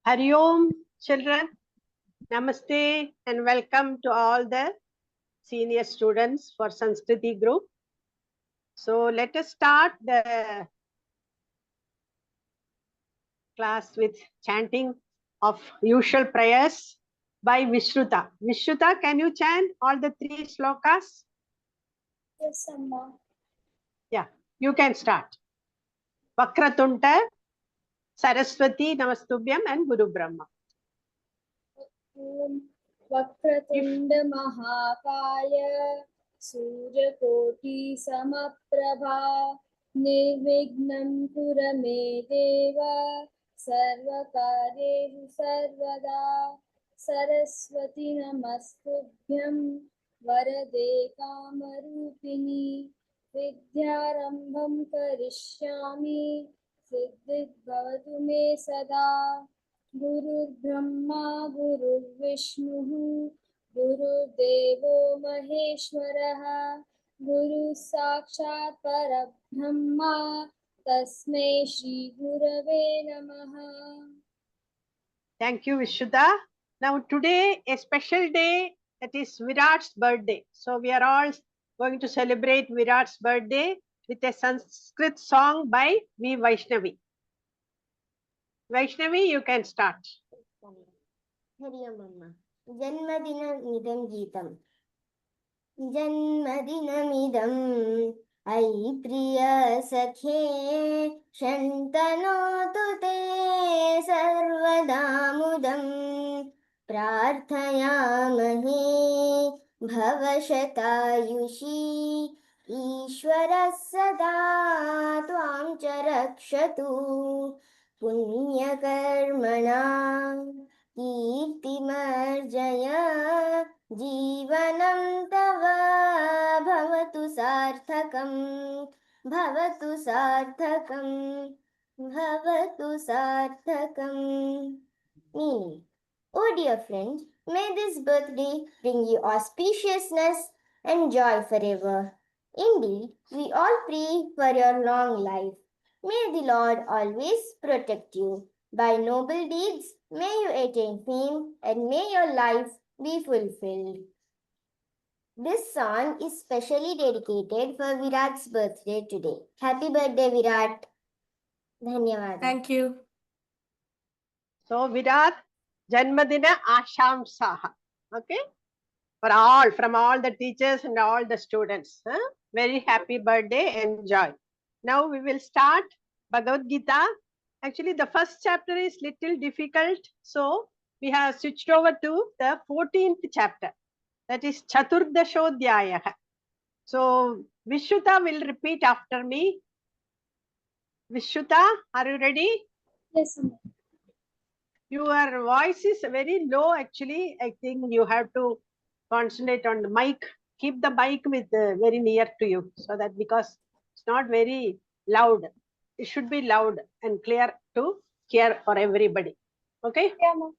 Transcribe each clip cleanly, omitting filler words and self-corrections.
Hari Om, children. Namaste and welcome to all the senior students for Sanskriti group. So let us start the class with chanting of usual prayers by Vishruta. Vishruta, can you chant all the 3 slokas? Yes, Amma. Yeah, you can start. Vakratunta, Saraswati, Namastubhyam and Guru Brahma. Vakratunda महाकाय सूर्यकोटि समप्रभा निर्विघ्नं कुरु मे देव सर्वकार्येषु सर्वदा सरस्वती नमस्तुभ्यं वरदे कामरूपिणी विद्यारम्भं करिष्यामि सिद्धिर्भवतु मे सदा गुरुर्ब्रह्मा गुरुर्विष्णुः गुरुर्देवो महेश्वरः गुरुः साक्षात् परब्रह्मा तस्मै श्री गुरवे नमः. Thank you, Vishruta. Now today a special day, that is Virat's birthday. So we are all going to celebrate Virat's birthday with a Sanskrit song by V. Vaishnavi. Vaishnavi, you can start. Hari ओम अम्मा. जन्मदिनमिदं गीतम्. जन्मदिनमिदम् अयि प्रिय सखे शन्तनोतु ते सर्वदा मुदम् प्रार्थयामहे भवशतायुषी ईश्वरः सदा त्वां च रक्षतु पुण्यकर्मणा कीर्तिमर्जय जीवनं तव भवतु सार्थकं भवतु सार्थकं भवतु सार्थकं. Meaning, oh dear friends, may this birthday bring you auspiciousness and joy forever. Indeed, we all pray for your long life. May the Lord always protect you. By noble deeds, may you attain fame and may your life be fulfilled. This song is specially dedicated for Virat's birthday today. Happy birthday, Virat. Dhanyawad. Thank you. So Virat, Janmadina Ashamsaha. Okay? For all, from all the teachers and all the students. Very happy birthday, enjoy. Now we will start Bhagavad Gita. Actually, the first chapter is little difficult. So we have switched over to the 14th chapter. That is Chaturdashodhyayah. So Vishruta will repeat after me. Vishruta, are you ready? Yes, Amma. Your voice is very low actually. I think you have to concentrate on the mic. Keep the mic with very near to you, so that because it's not very loud. It should be loud and clear to hear for everybody. Okay? Yeah, Amma.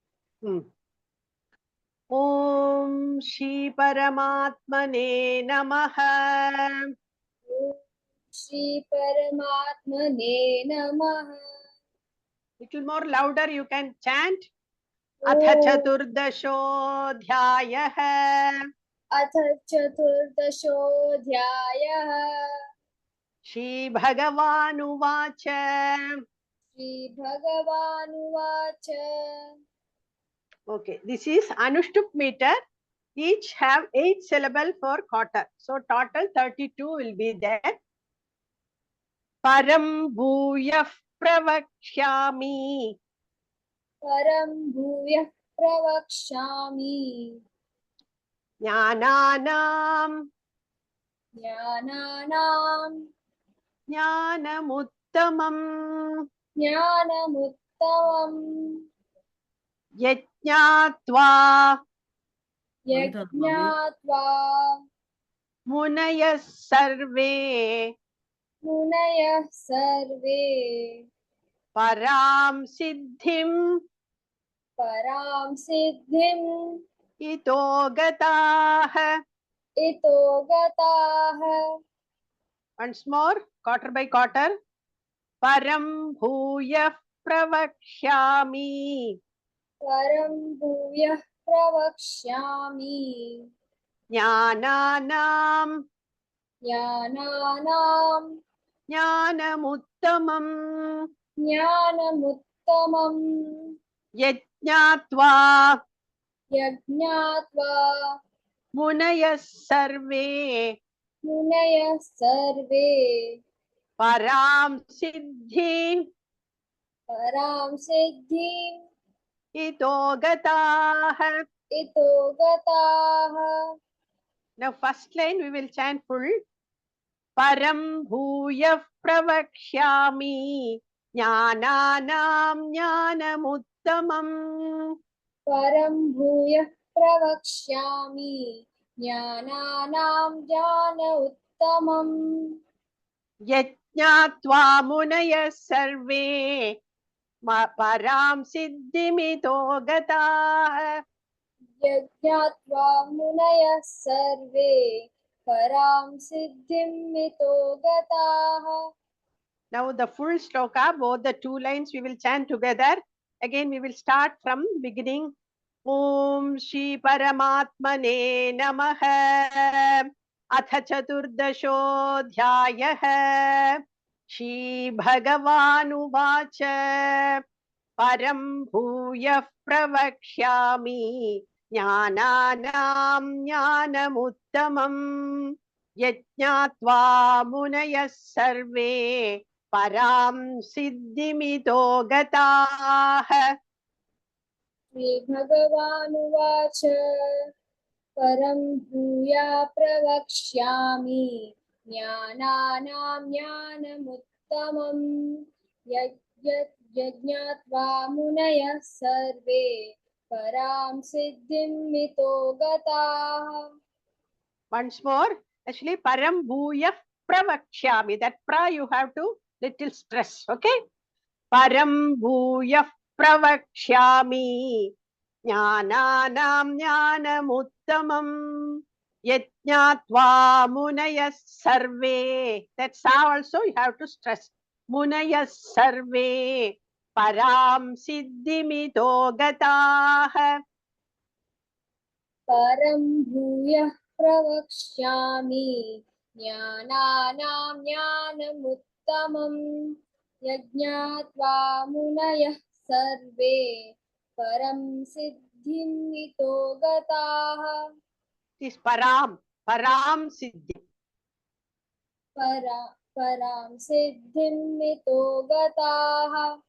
Om Shri Paramatmane Namaha. Shri परमात्मने नमः. Little more louder you can chant. Atha Chaturdashodhyayah. अथ चतुर्दशोऽध्यायः. Shri Bhagavanuvacha. श्रीभगवानुवाच. Okay, this is Anushtup meter. Each have 8 syllable for quarter. So total 32 will be there. Param bhuyah pravakshami. परं भूयः प्रवक्ष्यामि. Jnananam ज्ञानानां jnanamuttamam. ज्ञानमुत्तमम्. Yajñātva यज्ञात्वा munayas sarve. मुनयः सर्वे Param siddhim परां सिद्धिम् ito gataah. इतो गताः. Once more, quarter by quarter. Param bhuyah pravakshami. परं भूयः प्रवक्ष्यामि ज्ञानानां ज्ञानानां ज्ञानमुत्तमम् ज्ञानमुत्तमम् यज्ञात्वा यज्ञात्वा मुनयः सर्वे मुनयः सर्वे परां सिद्धिं परां सिद्धिम् इतो गताः. इतो गताः. Now first line we will chant full. Param bhuyah pravakshami jnananam jnanamuttamam. परं भूयः प्रवक्ष्यामि ज्ञानानां ज्ञान उत्तमम् यज्ञात्वा मुनयः सर्वे परां सिद्धिमितो गताः. यज्ञात्वा मुनयः सर्वे परां सिद्धिमितो गताः. Now the full shloka, both the two lines we will chant together. Again we will start from beginning. Om Shri Paramatmane Namaha. अथ चतुर्दशोऽध्यायः. श्री भगवानुवाच परं भूयः प्रवक्ष्यामि ज्ञानानां ज्ञानमुत्तमम् यज्ञात्वा मुनयः सर्वे परां सिद्धिमितो गताः. श्रीभगवानुवाच परं भूया प्रवक्ष्यामि ज्ञानानां ज्ञानमुत्तमम् यज्ञात्वा मुनयः सर्वे परां सिद्धिमितो गताः. Once more, actually param bhuyah pravakshami. That pra you have to little stress, okay? Param bhuyah pravakshami jnananam jnanamuttamam yajnatva munayas sarve. That sa also you have to stress. Munayas sarve param siddhimito gataah. परं भूयः प्रवक्ष्यामि ज्ञानानां ज्ञानमुत्तमम् यज्ञात्वा मुनयः सर्वे परं सिद्धिमितो गताः. This param siddhi. परां सिद्धिमितो गताः.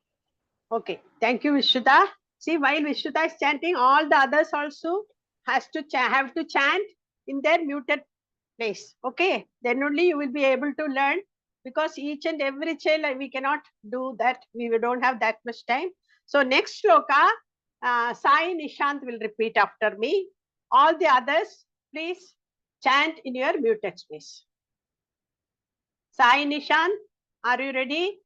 Okay, thank you, Vishruta. See, while Vishruta is chanting, all the others also have to chant in their muted place. Okay, then only you will be able to learn, because each and every child we cannot do that. We don't have that much time. So next shloka, Sai Nishant will repeat after me. All the others, please chant in your muted space. Sai Nishant, are you ready?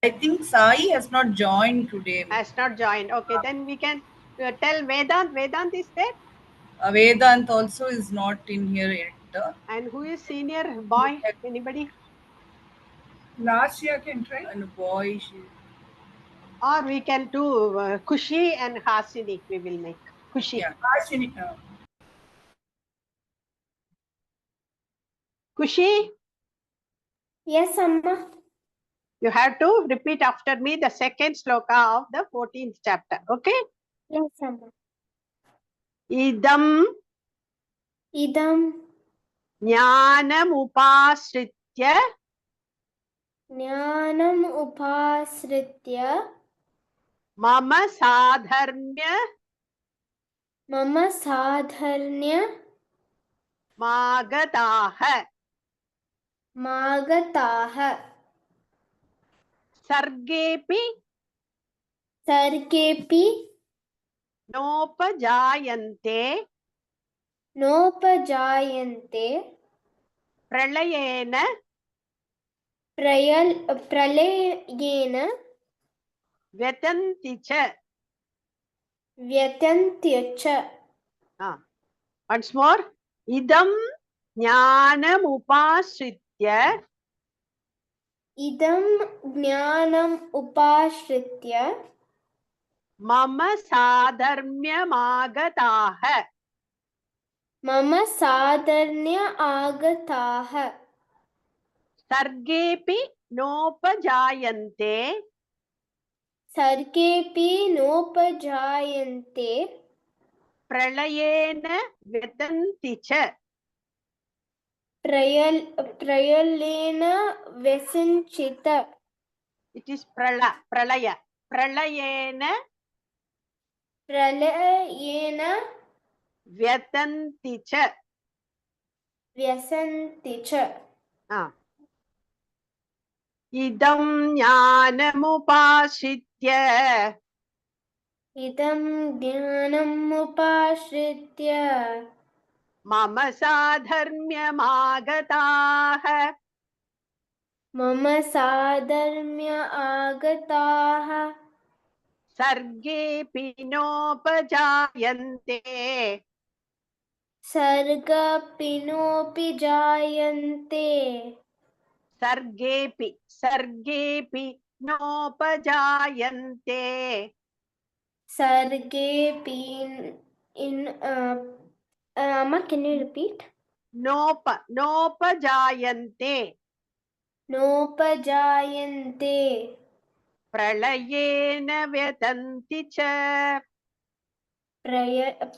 I think Sai has not joined today. Has not joined. Okay, then we can tell Vedant. Vedant is there? Vedant also is not in here yet. And who is senior boy? Anybody? Last can try. And boy, Or we can do Kushi and Hasini. We will make Kushi. Yeah. Kushi, Yes, Amma. you have to repeat after me the second sloka of the 14th chapter. Okay? Yes, Amma. Idam Idam jnanam upasritya jnanam upasritya mama sadharmya mama sadharnya magataha magataha sargepi sargepi nopajayante nopajayante pralayena pralayena vyatanti cha. vyatantya cha. Once more. Idam jnanam upasritya idam jnanam upashritya mama sadharmyamagataha. mama sadharnya agataha Sargepi nopajayante sargepi nopajayante pralayena vedanti cha. prayalena vesanchita. It is pralaya. Pralayena Pralayena vyatanti cha. vyasanti cha. Idam jnanamupashritya Idam jnanam upashritya mama sadharmyamagataha mama sadharmya agataha sargepi nopajayante sargapinopi jayante sargepi nopajayante sargepi in Amma, can you repeat? nopajayante Nopajayante pralayena vyatanti cha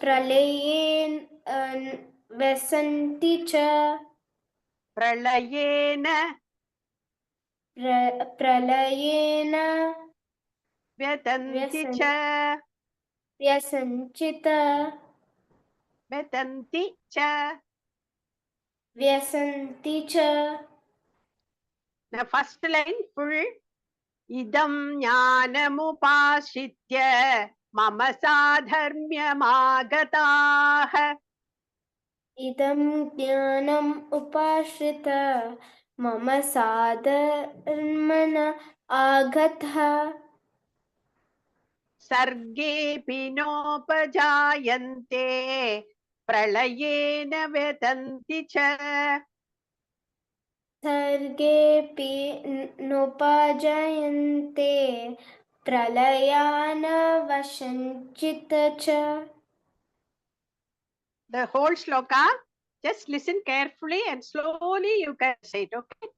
pralayen vasanti cha pralayena pralayena vyatanti cha vyasanchita vyatanti cha. vyasanti cha. The first line full. Idam jnanamupashritya mama sadharmyamagataha. Idam jnanam upashrita mama sadharmana agatha Sargepi nopajayante pralayena vedanti cha. sargepi nopajayante pralayana vasanchita cha. The whole shloka, just listen carefully and slowly you can say it, okay?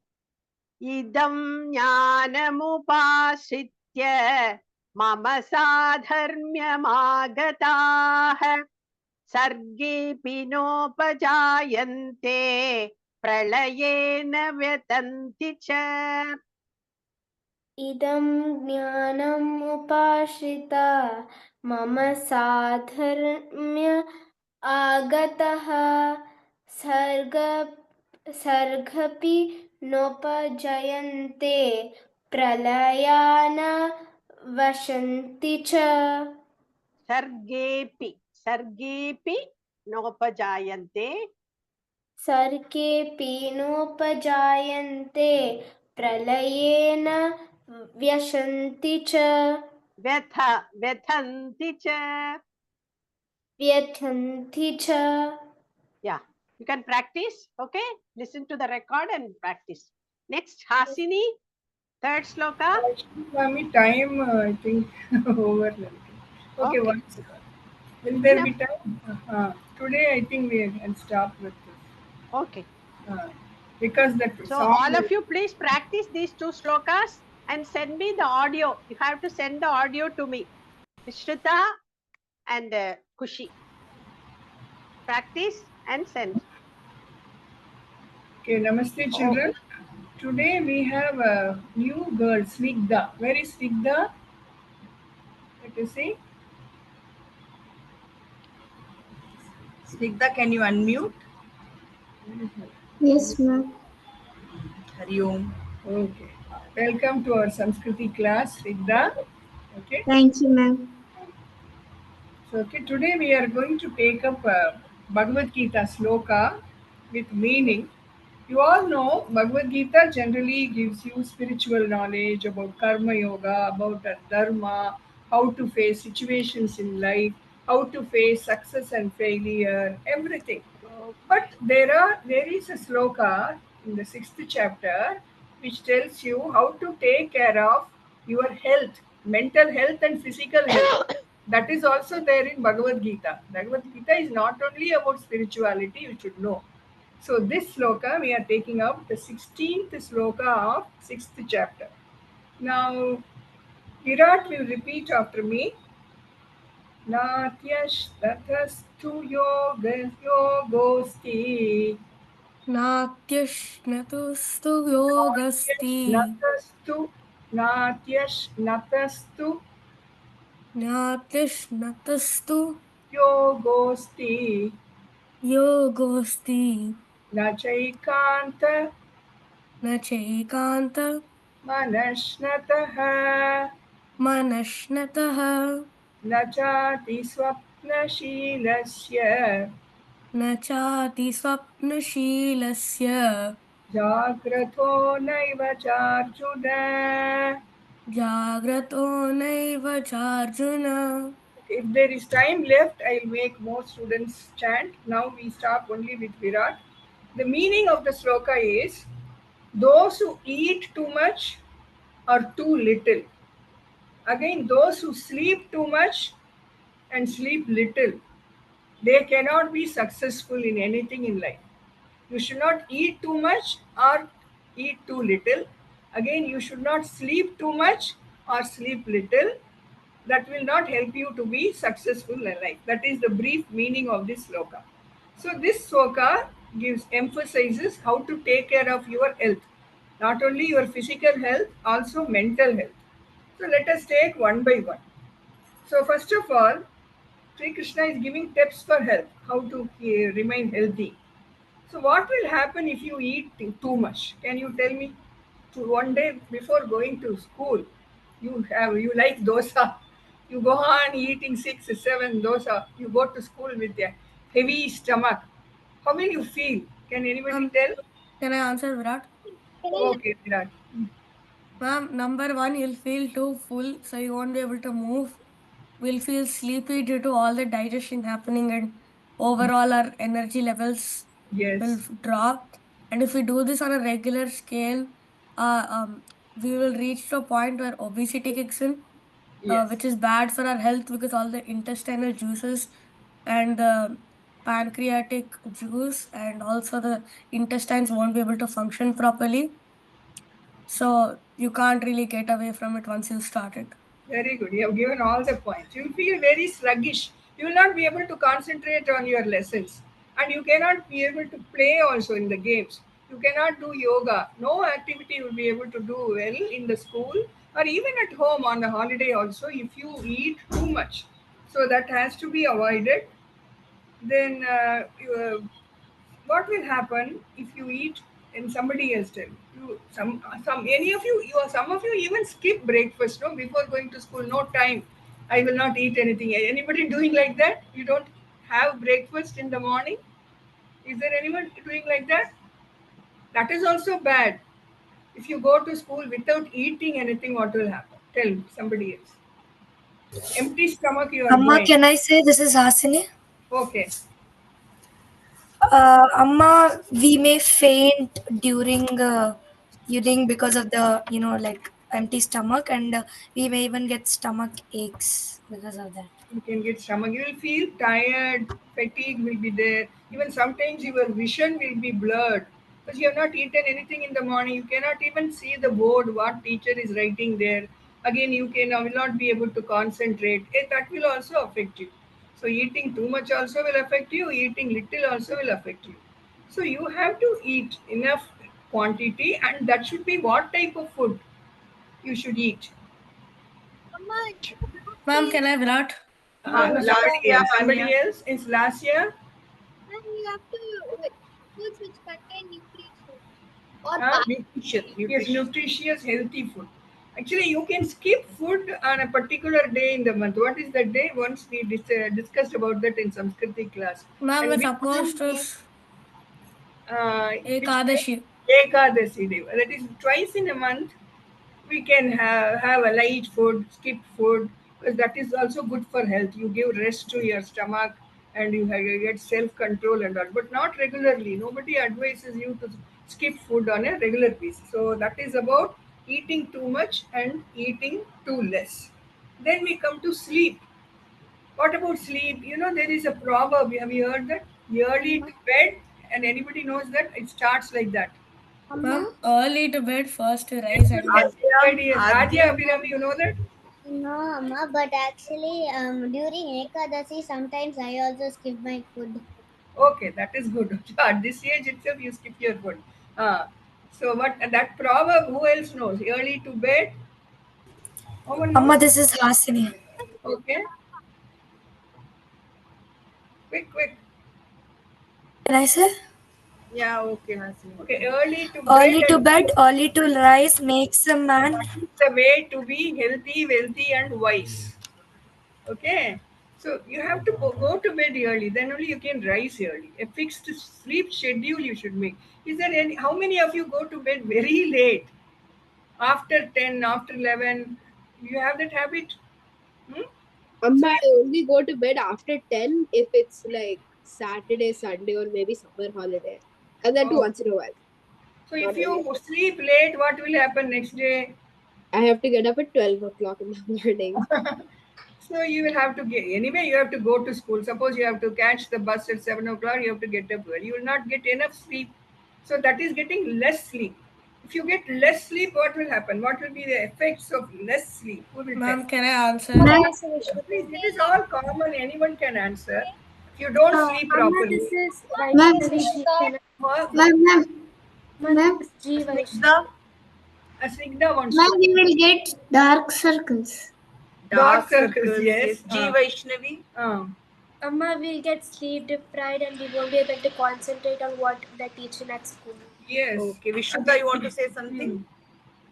Idam jnanamupashritya mama sadharmyamagataha sargepi nopajayante pralayena vyatanti cha. Idam jnanam upashrita mama sadharmya agataha sargapi nopajayante pralayana vasanti cha. Sargepi nopajayante Sargepi nopajayante pralayena vyasanti cha. vyatanti cha. Vyatanti cha. Yeah, you can practice, okay? Listen to the record and practice. Next, Hasini, third sloka. Swami, time I think over. Okay, Okay. once. Will there be Enough. time? Today I think we can start with this. Okay. Because that So song all of you please practice these two slokas and send me the audio. You have to send the audio to me. Shrita and Kushi. Practice and send. Okay, namaste children. Today we have a new girl, Snigdha. Where is Snigdha? Let us see. Snigdha, can you unmute? Yes, ma'am. Hari Om. Okay. Welcome to our Sanskriti class, Snigdha. Okay. Thank you, ma'am. So, okay, today we are going to take up Bhagavad Gita sloka with meaning. You all know Bhagavad Gita generally gives you spiritual knowledge about karma yoga, about dharma, how to face situations in life, how to face success and failure, everything. But there is a sloka in the 6th chapter which tells you how to take care of your health, mental health and physical health. That is also there in Bhagavad Gita. Bhagavad Gita is not only about spirituality, you should know. So this sloka we are taking up the 16th sloka of 6th chapter. Now Virat will repeat after me. Natyashtatastu yogosti. नात्यश्नतुस्तु योगस्ति Natyashnatastu Natyashnatastu नात्यश्नतस्तु yogosti. योगोऽस्ति Nachaikanta न चैकान्त manashnataha. मनश्नतः Nachati swapnashilasya. न चातिस्वप्नशीलस्य Jagratho naiva charjuna. जाग्रतो नैव चार्जुन. If there is time left, I'll make more students chant. Now we stop only with Virat. The meaning of the sloka is those who eat too much or too little. Again, those who sleep too much and sleep little, they cannot be successful in anything in life. You should not eat too much or eat too little. Again, you should not sleep too much or sleep little. That will not help you to be successful in life. That is the brief meaning of this sloka. So this sloka gives emphasizes how to take care of your health, not only your physical health, also mental health. So let us take one by one. So first of all, Sri Krishna is giving tips for health, how to remain healthy. So what will happen if you eat too much? Can you tell me? One day before going to school, you like dosa. You go on eating 6, 7 dosa. You go to school with a heavy stomach. How will you feel? Can anybody tell? Can I answer, Virat? Okay, Virat. Ma'am, number one, you'll feel too full, so you won't be able to move. We'll feel sleepy due to all the digestion happening, and overall our energy levels will Yes. drop. And if we do this on a regular scale, we will reach to a point where obesity kicks in, Yes. which is bad for our health because all the intestinal juices and the pancreatic juice and also the intestines won't be able to function properly. So you can't really get away from it once you start it. Very good. You have given all the points. You will feel very sluggish. You will not be able to concentrate on your lessons. And you cannot be able to play also in the games. You cannot do yoga. No activity you will be able to do well in the school or even at home on the holiday also if you eat too much. So that has to be avoided. Then what will happen if you eat in somebody else time? You some any of you are some of you even skip breakfast, no, before going to school. No time. I will not eat anything. Anybody doing like that? You don't have breakfast in the morning? Is there anyone doing like that? That is also bad. If you go to school without eating anything, what will happen? Tell me, somebody else. Empty stomach you are Amma, going. can I say this is Hasini? Okay. Amma, we may faint during because of the like empty stomach, and we may even get stomach aches because of that. You can get stomach. You will feel tired, fatigue will be there. Even sometimes your vision will be blurred because you have not eaten anything in the morning. You cannot even see the board, what teacher is writing there. Again, you will not be able to concentrate. That will also affect you. So eating too much also will affect you. Eating little also will affect you. So you have to eat enough quantity, and that should be what type of food you should eat. Ma'am, can I, Virat? Somebody else is last year. You have to foods which contain nutrition Yes, nutritious, healthy food. Actually, you can skip food on a particular day in the month. What is that day? Once we discussed about that in Sanskriti class. Ma'am, And we're which supposed to which day? Ekadashi. Ekadasi day. That is twice in a month. We can have a light food, skip food, because that is also good for health. You give rest to your stomach and you get self control and all, but not regularly. Nobody advises you to skip food on a regular basis. So that is about eating too much and eating too less. Then we come to sleep. What about sleep? You know, there is a proverb. Have you heard that? Early to bed, and anybody knows that it starts like that. Ma'am, early to bed, first to rise, and then Adya Abhirami, you know that? No, Amma, but actually, during Ekadasi, sometimes I also skip my food. Okay, that is good. At this age itself, you skip your food. So what that proverb? Who else knows? Early to bed. No one knows. Amma, this is Hasini. Okay. Quick, quick. Can I say? Yeah, okay, Hasini. Okay, early to Early bed to and bed, early to rise makes a man. the way to be healthy, wealthy, and wise. Okay. So you have to go to bed early, then only you can rise early. A fixed sleep schedule you should make. Is there any? How many of you go to bed very late? After 10, after 11, you have that habit? Hmm? Amma, I only go to bed after 10 if it's like Saturday, Sunday, or maybe summer holiday. And then Oh. once in a while. So if you sleep late, what will happen next day? I have to get up at 12 o'clock in the morning. So you will have to get anyway. You have to go to school. Suppose you have to catch the bus at 7 o'clock. You have to get up early. You will not get enough sleep. So that is getting less sleep. If you get less sleep, what will happen? What will be the effects of less sleep? Who will ma'am, tell? can I answer? Please, it is all common. Anyone can answer. If you don't sleep properly, This is Ma'am, what- ma'am, Snigdha? Snigdha wants ma'am, to. we will get dark circles. Dark circles, yes. G. Vaishnavi? Amma will get sleep deprived and we won't be able to concentrate on what they're teaching at school. Yes. Okay, Vishuddha, you want to say something?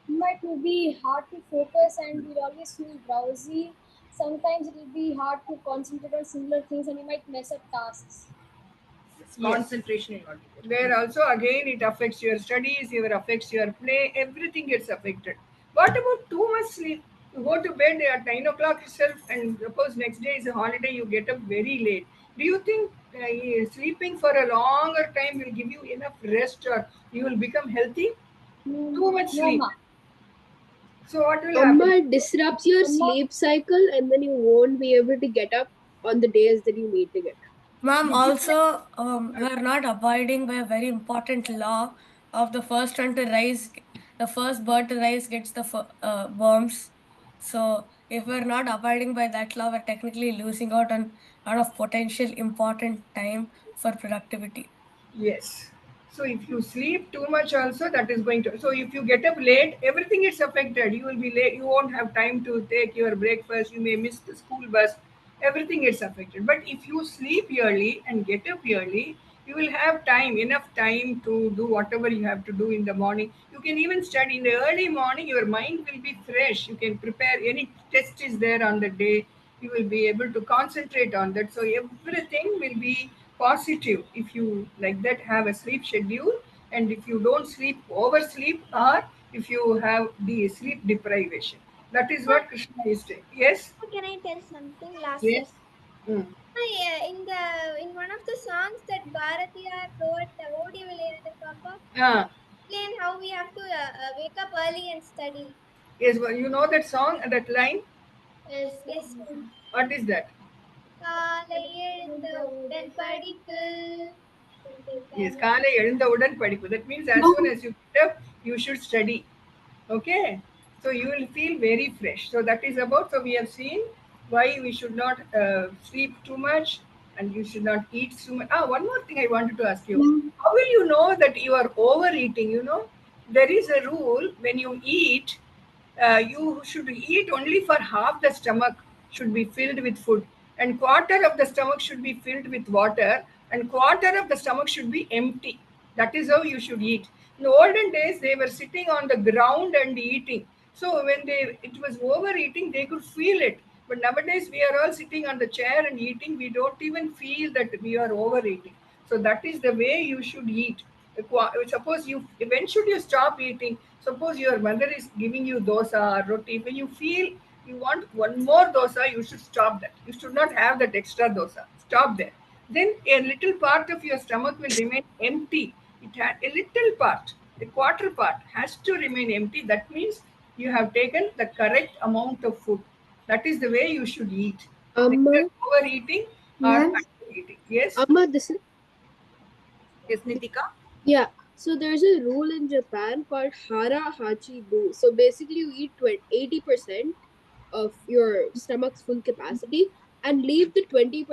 Amma, it will be hard to focus and we'll always feel drowsy. Sometimes it will be hard to concentrate on similar things and you might mess up tasks. Concentration is not good. There also again it affects your studies, it affects your play, everything gets affected. What about too much sleep? You go to bed at 9 o'clock itself, and suppose next day is a holiday, you get up very late. Do you think sleeping for a longer time will give you enough rest, or you will become healthy? Too much sleep. So what will Amma, happen? it disrupts your sleep cycle and then you won't be able to get up on the days that you need to get up. Ma'am, also, we're not abiding by a very important law of the first one to rise, the first bird to rise gets the worms. So, if we're not abiding by that law, we're technically losing out on a lot of potential important time for productivity. Yes. So if you sleep too much also, that is going to. So if you get up late, everything is affected. You will be late. You won't have time to take your breakfast. You may miss the school bus. Everything gets affected. But if you sleep early and get up early, you will have time, enough time to do whatever you have to do in the morning. You can even study in the early morning. Your mind will be fresh. You can prepare any test is there on the day. You will be able to concentrate on that. So everything will be positive if you like that have a sleep schedule, and if you don't sleep oversleep, or if you have the sleep deprivation. That is what Krishna is saying. Yes. Can I tell something last? Yes. Mm. In one of the songs that Bharatiya wrote, Odi Vilayadu Papa, Ah, explain how we have to wake up early and study. yes, well, you know that song, that line. Yes. What is that? காலை எழுந்த உடன் படிப்பு. Yes, காலை எழுந்தவுடன் படிப்பு. That means as soon as you get up, you should study. Okay. So you will feel very fresh. So that is about. So we have seen why we should not sleep too much, and you should not eat too much. One more thing I wanted to ask you. How will you know that you are overeating? You know, there is a rule when you eat, you should eat only for half the stomach should be filled with food, and quarter of the stomach should be filled with water, and quarter of the stomach should be empty. That is how you should eat. In the olden days, they were sitting on the ground and eating. So when it was overeating, they could feel it. But nowadays, we are all sitting on the chair and eating. We don't even feel that we are overeating. So that is the way you should eat. Suppose when should you stop eating? Suppose your mother is giving you dosa or roti. When you feel you want one more dosa, you should stop that. You should not have that extra dosa. Stop there. Then a little part of your stomach will remain empty. it had a little part, the quarter part has to remain empty. That means you have taken the correct amount of food. That is the way you should eat. Amma, Neither overeating or Ma'am? undereating. Yes. Amma, this is Yes, Nitika. yeah. So there's a rule in Japan called hara hachi bu. So basically, you eat 80% of your stomach's full capacity and leave the 20%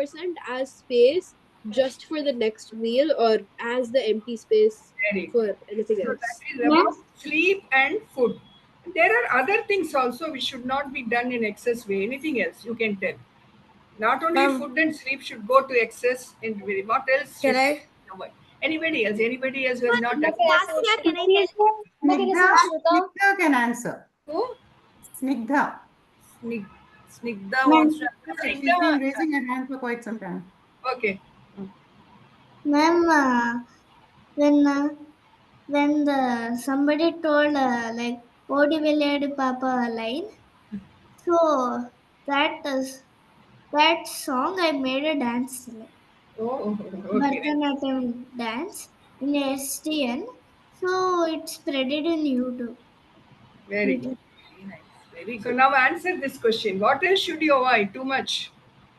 as space just for the next meal or as the empty space Very good. for anything So else. that is about sleep and food. There are other things also which should not be done in excess way. Anything else you can tell? Not only food and sleep should go to excess. In what else? Can should I? avoid? Anybody else? Anybody else who has not done? Vasya, can I tell? Snigdha can answer. Who? Snigdha. Snigdha wants to. She's been raising her hand for quite some time. Okay. Ma'am, when somebody told like Odi Villadu Papa line, so that song I made a dance like Oh, okay. Bharatanatyam dance in STN, so it's spreaded in YouTube. Very good. Very nice. Very So good. now answer this question. What else should you avoid? Too much.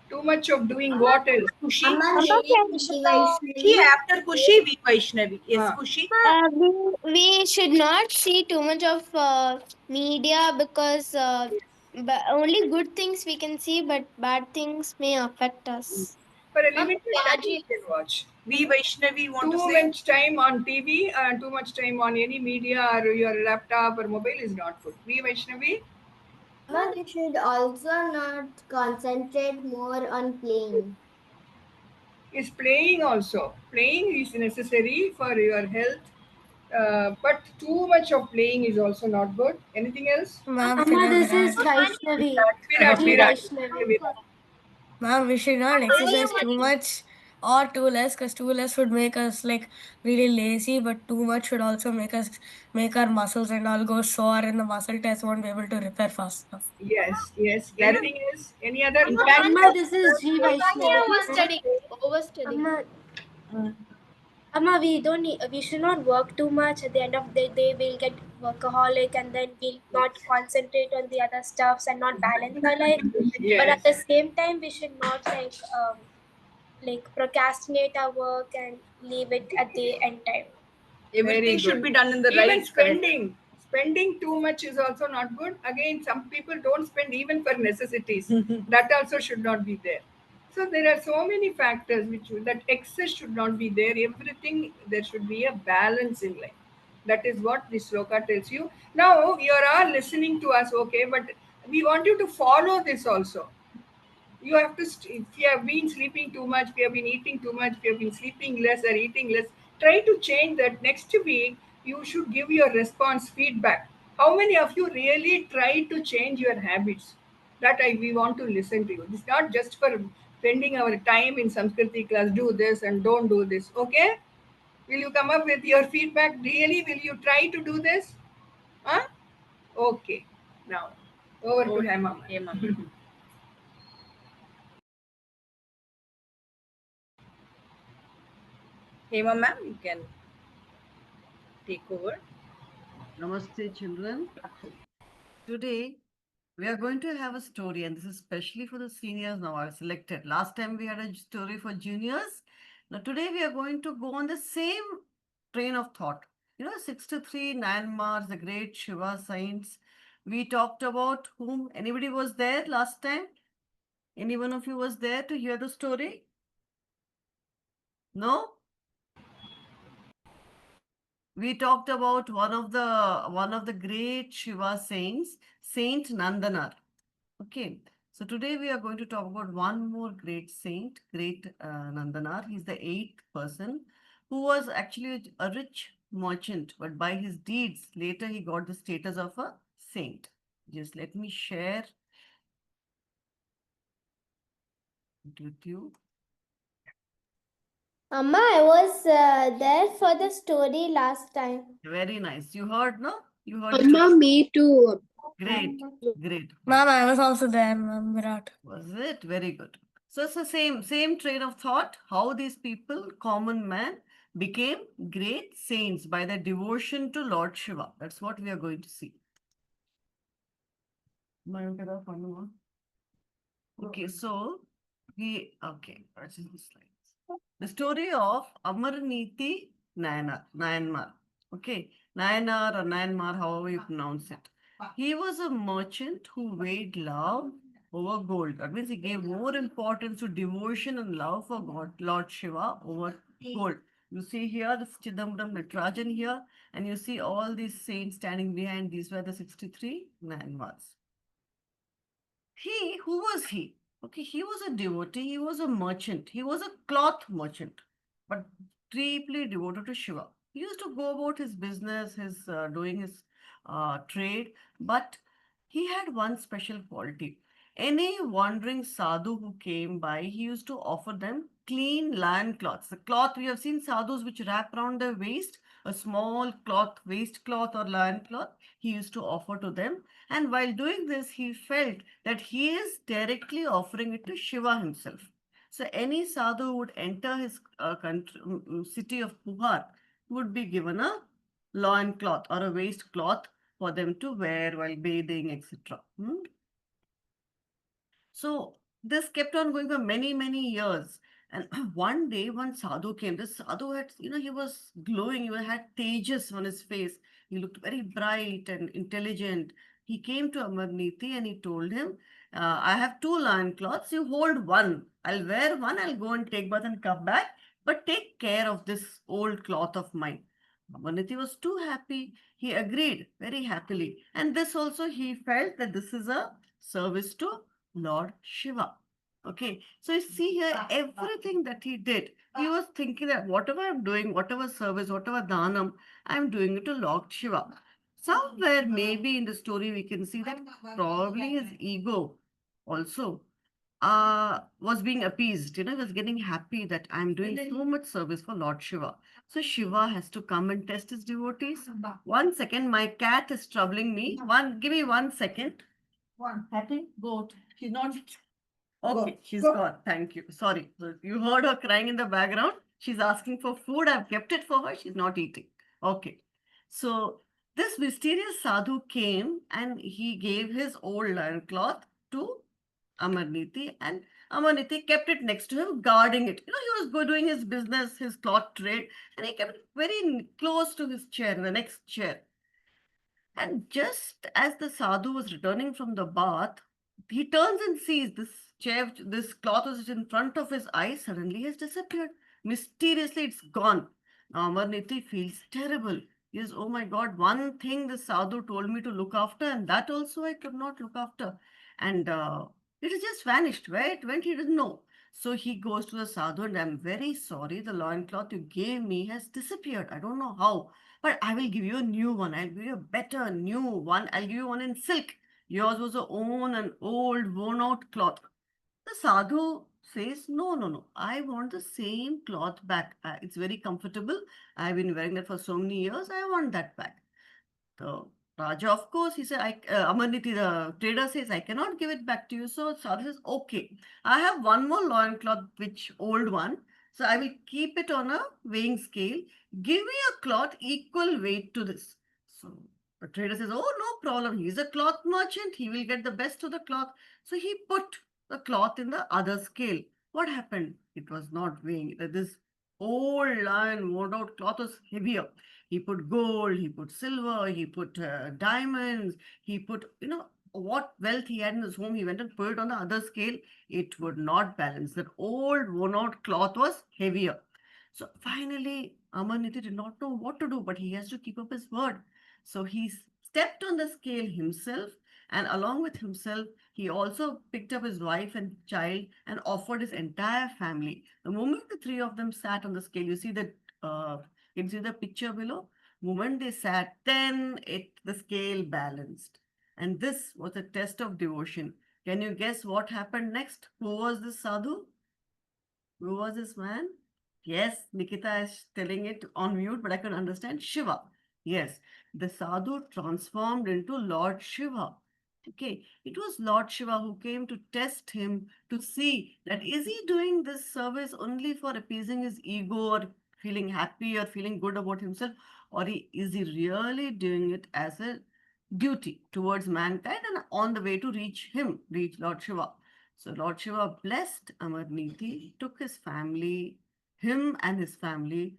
Too much of doing what else? Kushi. Kushi, After Kushi, we Vaishnavi. Yes, Ah. Kushi. we should not see too much of media because only good things we can see, but bad things may affect us. For a limited time you can watch. We Vaishnavi want to Too say. much time on TV and too much time on any media or your laptop or mobile is not good. We Vaishnavi? But we should also not concentrate more on playing. Is playing also. Playing is necessary for your health. But too much of playing is also not good. Anything else? Ma'am, Vaishnavi. Virat. Ma'am, we should not exercise too much or too less, because too less would make us like really lazy, but too much should also make our muscles and all go sore, and the muscle test won't be able to repair fast enough. Yes, yes. Anything else? Any other? Amma, this is G Overstudy. Amma, we should not work too much. At the end of the day, we'll get workaholic and then we'll not concentrate on the other stuffs and not balance our life. But at Yes. the same time, we should not like procrastinate our work and leave it at the end time. Everything should good. be done in the Even right spirit. spending too much is also not good. Again, some people don't spend even for necessities. That also should not be there. So there are so many factors that excess should not be there. Everything, there should be a balance in life. That is what this sloka tells you. Now you are all listening to us, okay, but we want you to follow this also. You have to, if you have been sleeping too much, if you have been eating too much, if you have been sleeping less or eating less, try to change that. Next week, you should give your response feedback. How many of you really try to change your habits? That we want to listen to you. It's not just for spending our time in Sanskriti class, do this and don't do this, okay? Will you come up with your feedback? Really, will you try to do this? Huh? Okay. Now, over to Hema. Hema. Hema ma'am, you can take over. Namaste, children. Today, we are going to have a story, and this is especially for the seniors now. I've selected. Last time we had a story for juniors. Now, today we are going to go on the same train of thought. You know, 63 Myanmar, the great Shiva saints. We talked about whom? Anybody was there last time? Any one of you was there to hear the story? No? We talked about one of the great Shiva saints, Saint Nandanar. Okay, so today we are going to talk about one more great saint, great Nandanar. He's the 8th person who was actually a rich merchant, but by his deeds, later he got the status of a saint. Just let me share it with you. Amma, I was there for the story last time. Very nice. You heard, no? You heard the Amma, story. me too. Great, great. Ma'am, I was also there, Ma'am Virat. Was it? Very good. So it's the same train of thought, how these people, common man, became great saints by their devotion to Lord Shiva. That's what we are going to see. Okay, so what's in the slides? The story of Amarniti Nayanmar. Okay, Nayanar or Nayanmar, however you pronounce it. He was a merchant who weighed love over gold. That means he gave more importance to devotion and love for God, Lord Shiva, over gold. You see here the Chidambaram Natarajan here, and you see all these saints standing behind. These were the 63 Nayanmars. Who was he? Okay, he was a devotee, he was a merchant, he was a cloth merchant, but deeply devoted to Shiva. He used to go about his business, his doing his trade, but he had one special quality. Any wandering sadhu who came by, he used to offer them clean lion cloths. The cloth we have seen sadhus which wrap around their waist, a small cloth, waist cloth or lion cloth, he used to offer to them. And while doing this, he felt that he is directly offering it to Shiva himself. So any sadhu who would enter his city of Puhar would be given a loin cloth or a waist cloth for them to wear while bathing, etc. So this kept on going for many, many years. And one day, one sadhu came. This sadhu had, he was glowing. He had tejas on his face. He looked very bright and intelligent. He came to Amarniti and he told him, I have 2 lion cloths. You hold one. I'll wear one. I'll go and take bath and come back. But take care of this old cloth of mine. Amarniti was too happy. He agreed very happily. And this also, he felt that this is a service to Lord Shiva. Okay, so you see here everything that he did. He was thinking that whatever I'm doing, whatever service, whatever dhanam, I'm doing it to Lord Shiva. Somewhere maybe in the story we can see that probably his ego also was being appeased. He was getting happy that I'm doing so much service for Lord Shiva. So Shiva has to come and test his devotees. 1 second, my cat is troubling me. Give me 1 second. Happy? Go. She's not. Okay, she's gone. Thank you. Sorry. So you heard her crying in the background. She's asking for food. I've kept it for her. She's not eating. Okay. So this mysterious sadhu came and he gave his old lion cloth to Amarniti, and Amarniti kept it next to him, guarding it. He was doing his business, his cloth trade, and he kept it very close to his chair, the next chair. And just as the sadhu was returning from the bath, he turns and sees this chair, this cloth was in front of his eyes, suddenly has disappeared. Mysteriously, it's gone. Now, Amarniti feels terrible. He says, oh my God, one thing the sadhu told me to look after, and that also I could not look after. And it has just vanished. Where it went, he didn't know. So he goes to the sadhu and I'm very sorry, the loincloth you gave me has disappeared. I don't know how, but I will give you a new one. I'll give you a better new one. I'll give you one in silk. Yours was an old, worn out cloth. The sadhu says, no. I want the same cloth back. It's very comfortable. I've been wearing that for so many years. I want that back. The Raja, of course, he said, Amarniti, the trader says, I cannot give it back to you. So Sadhu says, okay, I have one more loincloth, which old one. So I will keep it on a weighing scale. Give me a cloth equal weight to this. So the trader says, oh, no problem. He's a cloth merchant. He will get the best of the cloth. So he put the cloth in the other scale. What happened? It was not weighing. This old lion, worn out cloth was heavier. He put gold, he put silver, he put diamonds, he put, what wealth he had in his home, he went and put it on the other scale. It would not balance. That old worn out cloth was heavier. So finally, Amarniti did not know what to do, but he has to keep up his word. So he stepped on the scale himself, and along with himself, he also picked up his wife and child and offered his entire family. The moment the 3 of them sat on the scale, you see that you can see the picture below. Moment they sat, then the scale balanced. And this was a test of devotion. Can you guess what happened next? Who was this sadhu? Who was this man? Yes, Nikita is telling it on mute, but I can understand. Shiva. Yes, the sadhu transformed into Lord Shiva. Okay, it was Lord Shiva who came to test him to see that is he doing this service only for appeasing his ego or feeling happy or feeling good about himself, or is he really doing it as a duty towards mankind and on the way to reach Lord Shiva? So Lord Shiva blessed Amarniti, took him and his family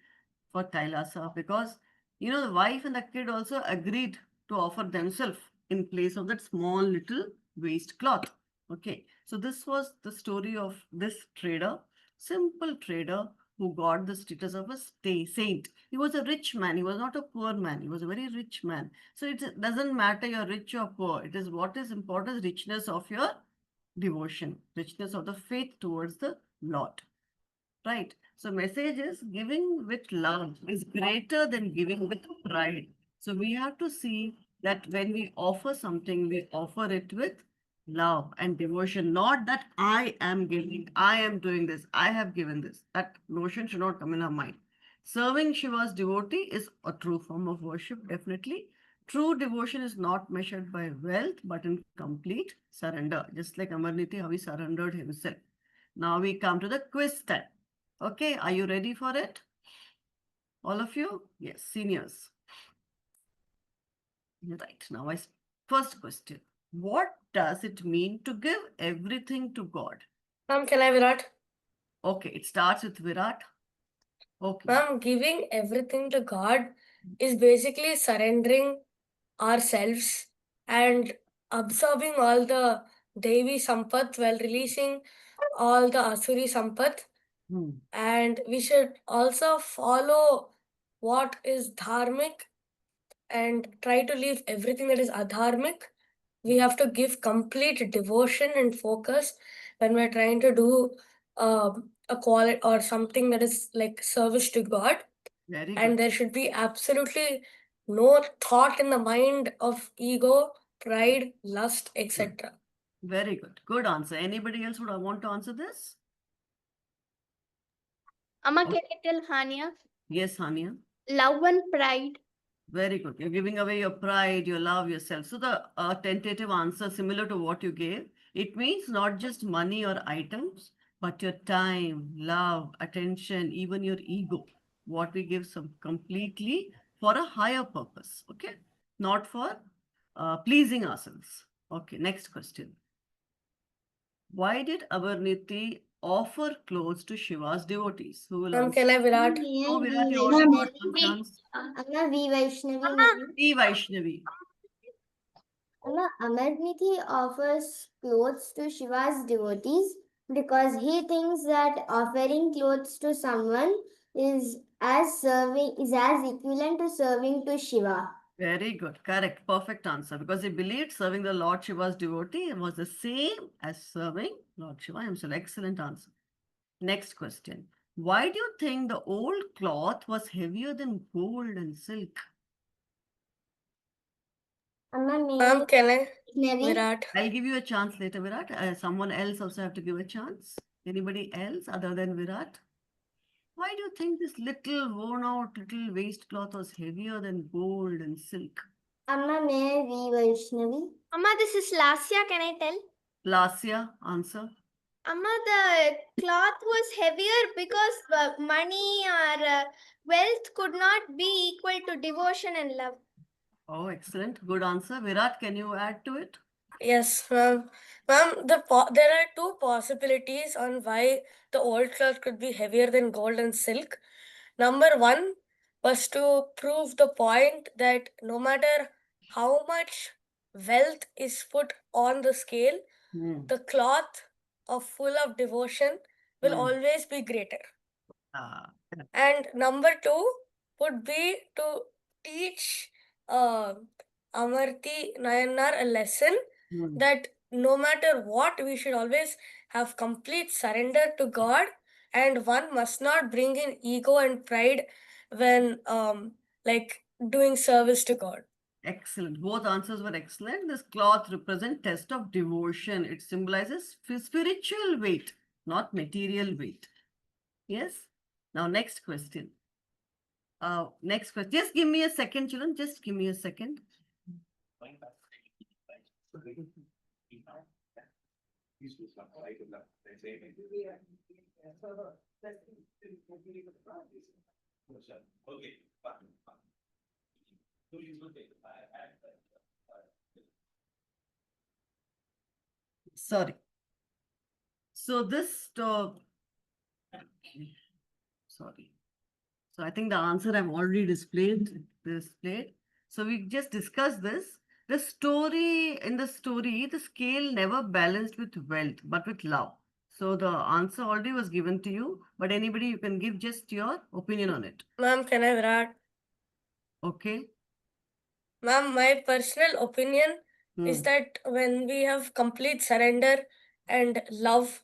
for Kailasa, because the wife and the kid also agreed to offer themselves in place of that small little waste cloth. Okay, so this was the story of this trader, simple trader who got the status of a saint. He was a rich man. He was not a poor man. He was a very rich man. So it doesn't matter you're rich or poor. It is what is important, richness of your devotion, richness of the faith towards the Lord. Right. So message is giving with love is greater than giving with pride. So we have to see that when we offer something, we offer it with love and devotion, not that I am giving, I am doing this, I have given this. That notion should not come in our mind. Serving Shiva's devotee is a true form of worship, definitely. True devotion is not measured by wealth, but in complete surrender, just like Amarniti, how he surrendered himself. Now we come to the quiz time. Okay, are you ready for it? All of you? Yes, seniors. Right, now first question. What does it mean to give everything to God? Ma'am, can I Virat? Okay, it starts with Virat. Okay. Ma'am, giving everything to God is basically surrendering ourselves and absorbing all the Devi Sampat while releasing all the Asuri Sampat. And we should also follow what is dharmic and try to leave everything that is adharmic. We have to give complete devotion and focus when we're trying to do a quality or something that is like service to God. Very And good. there should be absolutely no thought in the mind of ego, pride, lust, etc. Very good. Good answer. Anybody else would want to answer this? Amma, can I tell Hania? Yes, Hania. Love and pride. Very good. You're giving away your pride, your love, yourself. So the tentative answer similar to what you gave, it means not just money or items, but your time, love, attention, even your ego. What we give some completely for a higher purpose. Okay, not for pleasing ourselves. Okay, next question. Why did Amarniti offer clothes to Shiva's devotees? Who will Ma'am, answer? can I Virat? Oh, Virat, you already got one chance. Amma, V. Vaishnavi. V. Vaishnavi. Amma, Amarniti offers clothes to Shiva's devotees because he thinks that offering clothes to someone is as equivalent to serving to Shiva. Very good. Correct. Perfect answer. Because he believed serving the Lord Shiva's devotee was the same as serving Lord Shiva himself. Excellent answer. Next question. Why do you think the old cloth was heavier than gold and silk? Ma'am, can I Virat? I'll give you a chance later, Virat. Someone else also have to give a chance. Anybody else other than Virat? Why do you think this little worn out little waistcloth was heavier than gold and silk? Amma, may I V. Vaishnavi? Amma, this is Lasya. Can I tell? Lasya, answer. Amma, the cloth was heavier because money or wealth could not be equal to devotion and love. Oh, excellent. Good answer. Virat, can you add to it? Yes, ma'am. Ma'am, there are two possibilities on why the old cloth could be heavier than gold and silk. Number one was to prove the point that no matter how much wealth is put on the scale, the cloth full of devotion will always be greater. And number two would be to teach Amarti Nayanar a lesson that no matter what, we should always have complete surrender to God, and one must not bring in ego and pride when doing service to God. Excellent. Both answers were excellent. This cloth represents test of devotion. It symbolizes spiritual weight, not material weight. Yes. Now, next question. Next question. Just give me a second, children. Just give me a second. Sorry. So this, sorry. So I think the answer I've already displayed. So we just discussed this. The story, in the story, the scale never balanced with wealth, but with love. So the answer already was given to you, but anybody, you can give just your opinion on it. Ma'am, can I Virat? Okay. Ma'am, my personal opinion is Hmm. that when we have complete surrender and love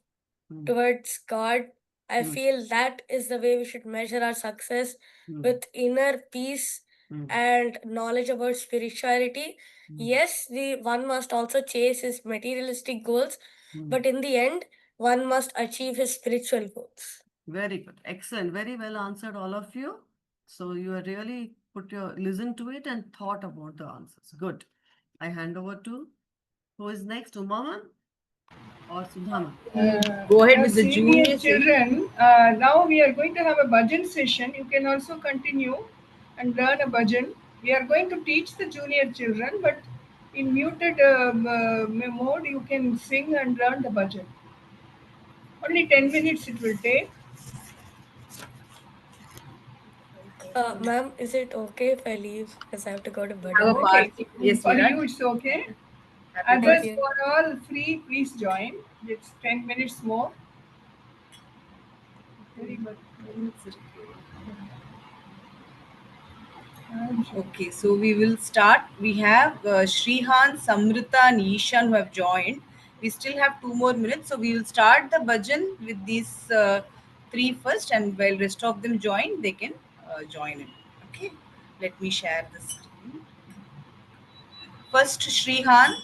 Hmm. towards God, I Hmm. feel that is the way we should measure our success, Hmm. with inner peace Hmm. and knowledge about spirituality. Hmm. Yes, one must also chase his materialistic goals, Hmm. but in the end, one must achieve his spiritual goals. Very good. Excellent. Very well answered, all of you. So you are really listened to it and thought about the answers. Good. I hand over to who is next, Umama or Sudhama? Go ahead Now, with the senior juniors. children. Now we are going to have a bhajan session. You can also continue and learn a bhajan. We are going to teach the junior children, but in muted mode, you can sing and learn the bhajan. Only 10 minutes it will take. Ma'am, is it okay if I leave because I have to go to Have a bhajan? Okay. party. Yes, For Virat. you, it's okay. Happy Others you. who are all free, please join. It's 10 minutes more. Very good. Okay, so we will start. We have Shrihan, Samrita, and Ishan who have joined. We still have 2 more minutes, so we will start the bhajan with these three first, and while rest of them join, they can join in. Okay, let me share the screen. First, Shrihan,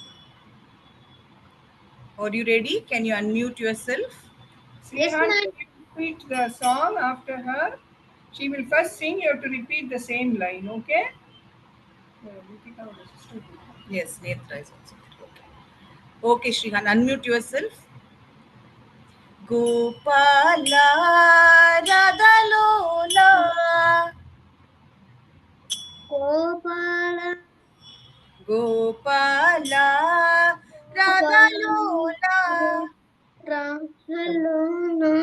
are you ready? Can you unmute yourself? Srihan, can you repeat the song after her? She will first sing, you have to repeat the same line, okay? Yes, Netra is also there. Okay. Okay, Shrihan, unmute yourself. Gopala Radhalola Gopala Gopala Radhalola. Radhalona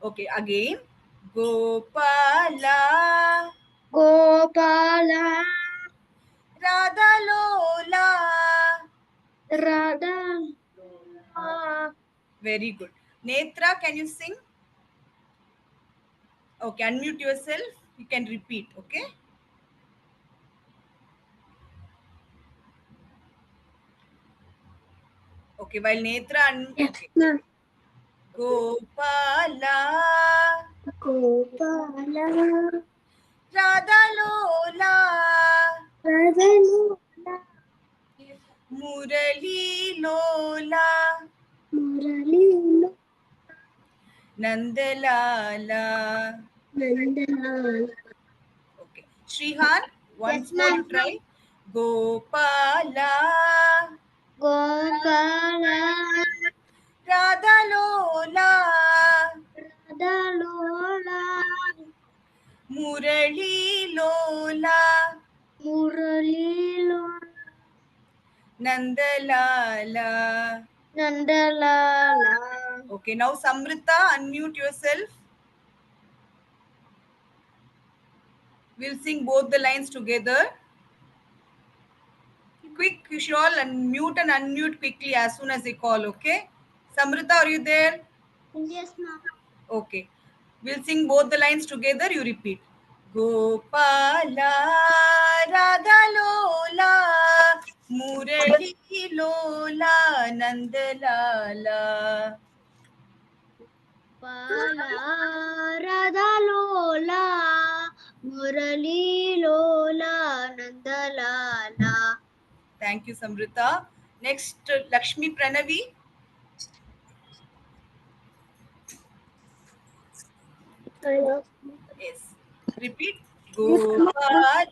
Okay, again. Gopala Gopala Radhalola. Radhalona. Very good. Netra, can you sing? Okay, unmute yourself. You can repeat, okay? Okay, while Netra okay. Gopala Gopala Radhalola Radhalona Murali Lola Muralila Nandalala. Nandalala. Okay. Shrihan, once Yes, more you ma'am. try. Gopala Gopala Radhalola Radhalola Murali Lola Muralila Nandalala. Nandalala. Okay, now Samrita, unmute yourself. We'll sing both the lines together. Quick, you should all unmute and unmute quickly as soon as they call, okay? Samrita, are you there? Yes, ma'am. Okay. We'll sing both the lines together. You repeat. Gopala Radhalola Murali Lola Nandalala. Pala Radhalola Muralilola Nandalala. Thank you, Samrita. Next, Lakshmi Pranavi. Yes. Repeat. Gopala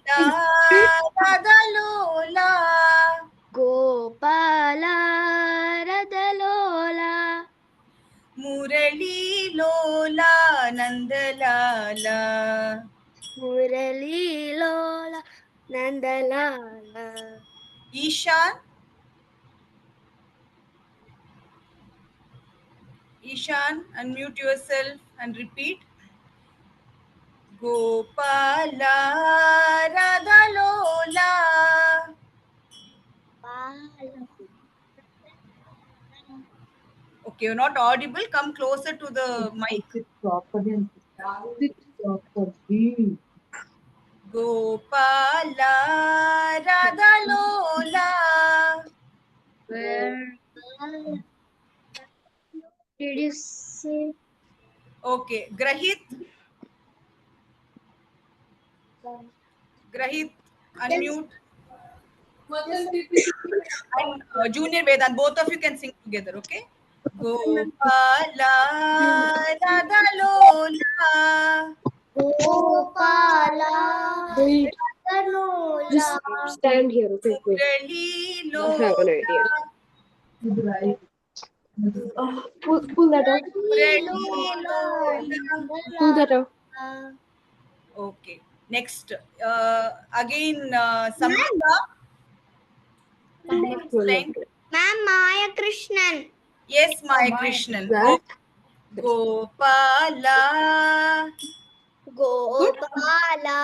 Radhalola Gopala Radhalola Murali Lola Nandalala. Gopala. Murali Lola Nandalala. Ishan. Ishan, unmute yourself and repeat. Gopala Radha Lola. Okay, you're not audible. Come closer to the mic. Gopala Radha Lola. Where did you say? Okay, Grahit. Grahit, unmute. And Junior Vedant, both of you can sing together, okay? Gopala Radha Lola. Gopala Just stand here, okay? Wait. Murali I have an idea. Lola. Pull that out. Murali Lola. Pull that out. Okay. Next, again, Samrita. Explain. Ma'am, Maya Krishnan. Yes, Maya Krishnan. That. Gopala Gopala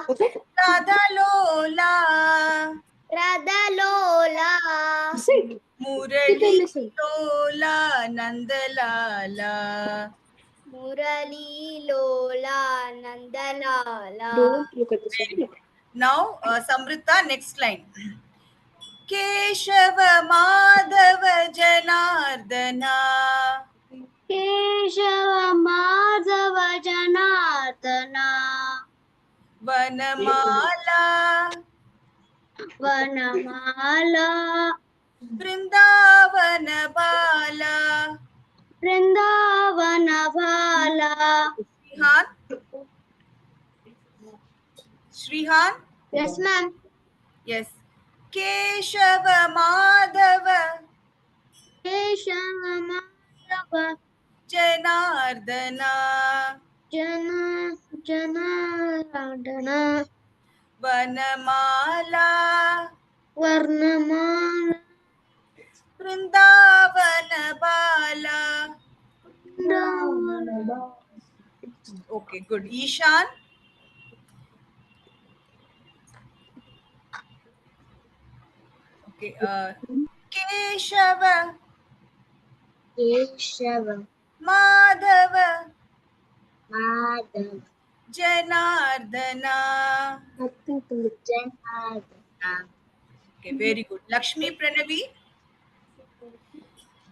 Okay. Radha Lola. Radha Lola Sit. Sit Murali and listen. Lola Nandalala. Murali Lola Nandalala. Don't look at the screen. Now, Samrita, next line. Keshava Madhava Janardana. Keshava Madhava Janardana Vanamala. Vanamala Vrindavana Bala. Vrindavana Bala. Shrihan. Shrihan. Yes, ma'am. Yes. Keshava Madhava Keshava Madhava Janardana. Janardana Vanamala. Varnamala Vrindavana Bala. Vrindavana. Okay, good. Ishan. Okay. Keshava Keshava Madhava Madhava Janardana. Janardana. Okay, very good. Lakshmi Pranavi.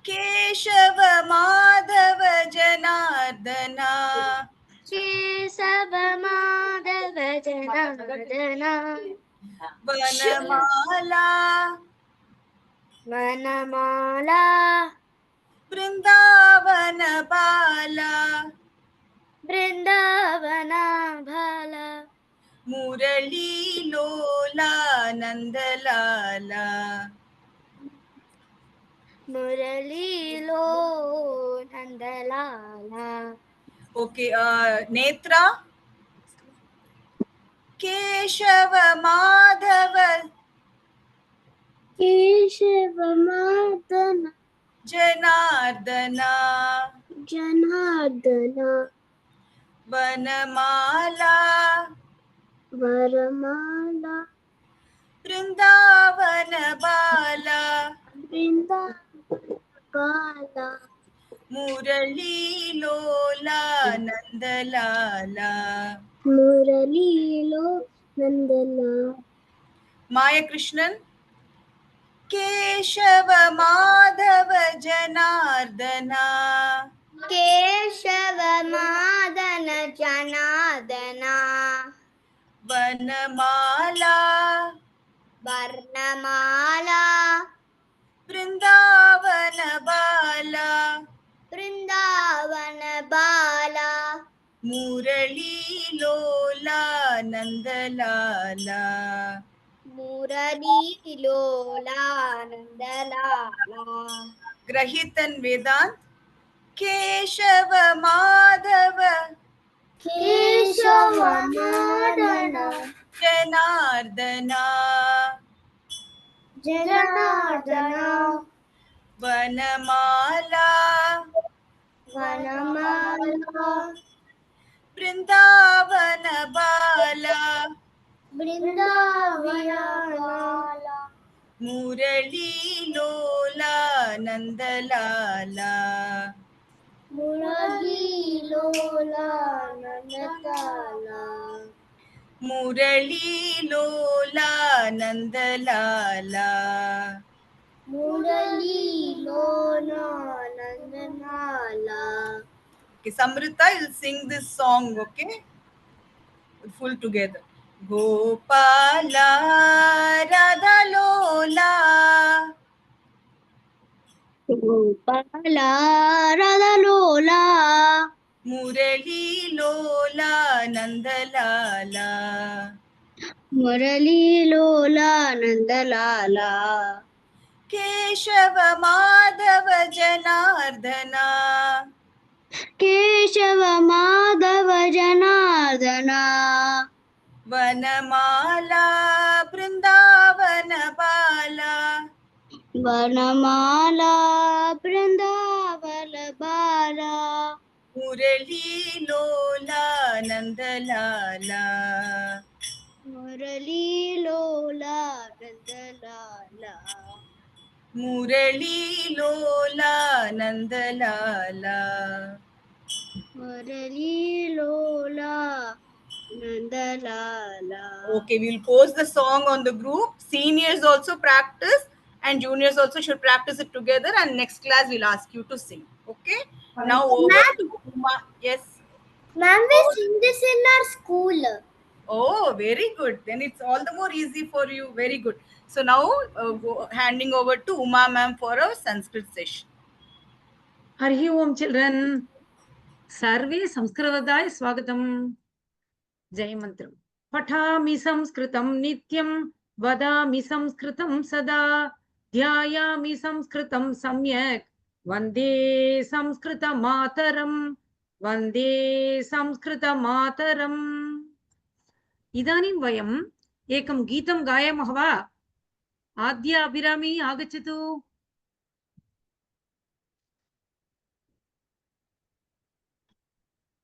Keshava Madhava Janardana. Kesava Madhava Janardana Vanamala. Vanamala Vrindavana Bala. Vrindavana Bhala Murali Lola Nandalala. Murali Lo Nandalala. Okay, Netra. Keshava Madhava Keshava Madhana Janardana. Janardana Vanamala. Varamala Vrindavana Bala. Vrindavana Murali Lola Nandalala. Murali Lo Nandala. Maya Krishnan. Keshava Madhava Janardana. Keshava Madhana Janardana Vanamala. Varnamala Vrindavana Bala. Vrindavana Bala Murali Lola Nandalala. Murali Lola Nandalala. Grahit and Vedant. Keshava Madhava केशवमाधव जनार्दना Janardan वनमाला वनमाला वृंदावन बाला वृंदावनमाला मुरली लोला नंदलाला मुरलीलोला नंदलाला मुरली लोला Nandlala. मुरलीलोला Nandlala. Okay, Samrita, you'll sing this song, okay? Full together. Gopala Radha Lola Gopala राधालोला Murali Lola Nandalala मुरलीलोला Nandlala Keshava Madhava Janardana Keshav Madhav जनार्दना Vanamala Brindavan Bala Vanmala Vrindavan Bala Murali Lola Nandalala मुरलीलोला Nandlala Murali Lola Nandalala. मुरलीलोला Nandlala. Okay, we'll post the song on the group. Seniors also practice and juniors also should practice it together, and next class we'll ask you to sing. Okay? Now over to Uma. Yes. Ma'am, we sing this in our school. Oh, very good. Then it's all the more easy for you. Very good. So now handing over to Uma ma'am for a Sanskrit session. Hari Om children. Sarve Samskritadaaya Swagatam. Jai Mantram. Pathami Samskritam Nityam. Vadami Samskritam Sada. Dhyayami Samskritam Samyak. Vande Samskrita Mataram. Vande Samskrita Mataram. Idanim Vayam Ekam Geetam Gayamah va. Adya Abhirami Agachatu.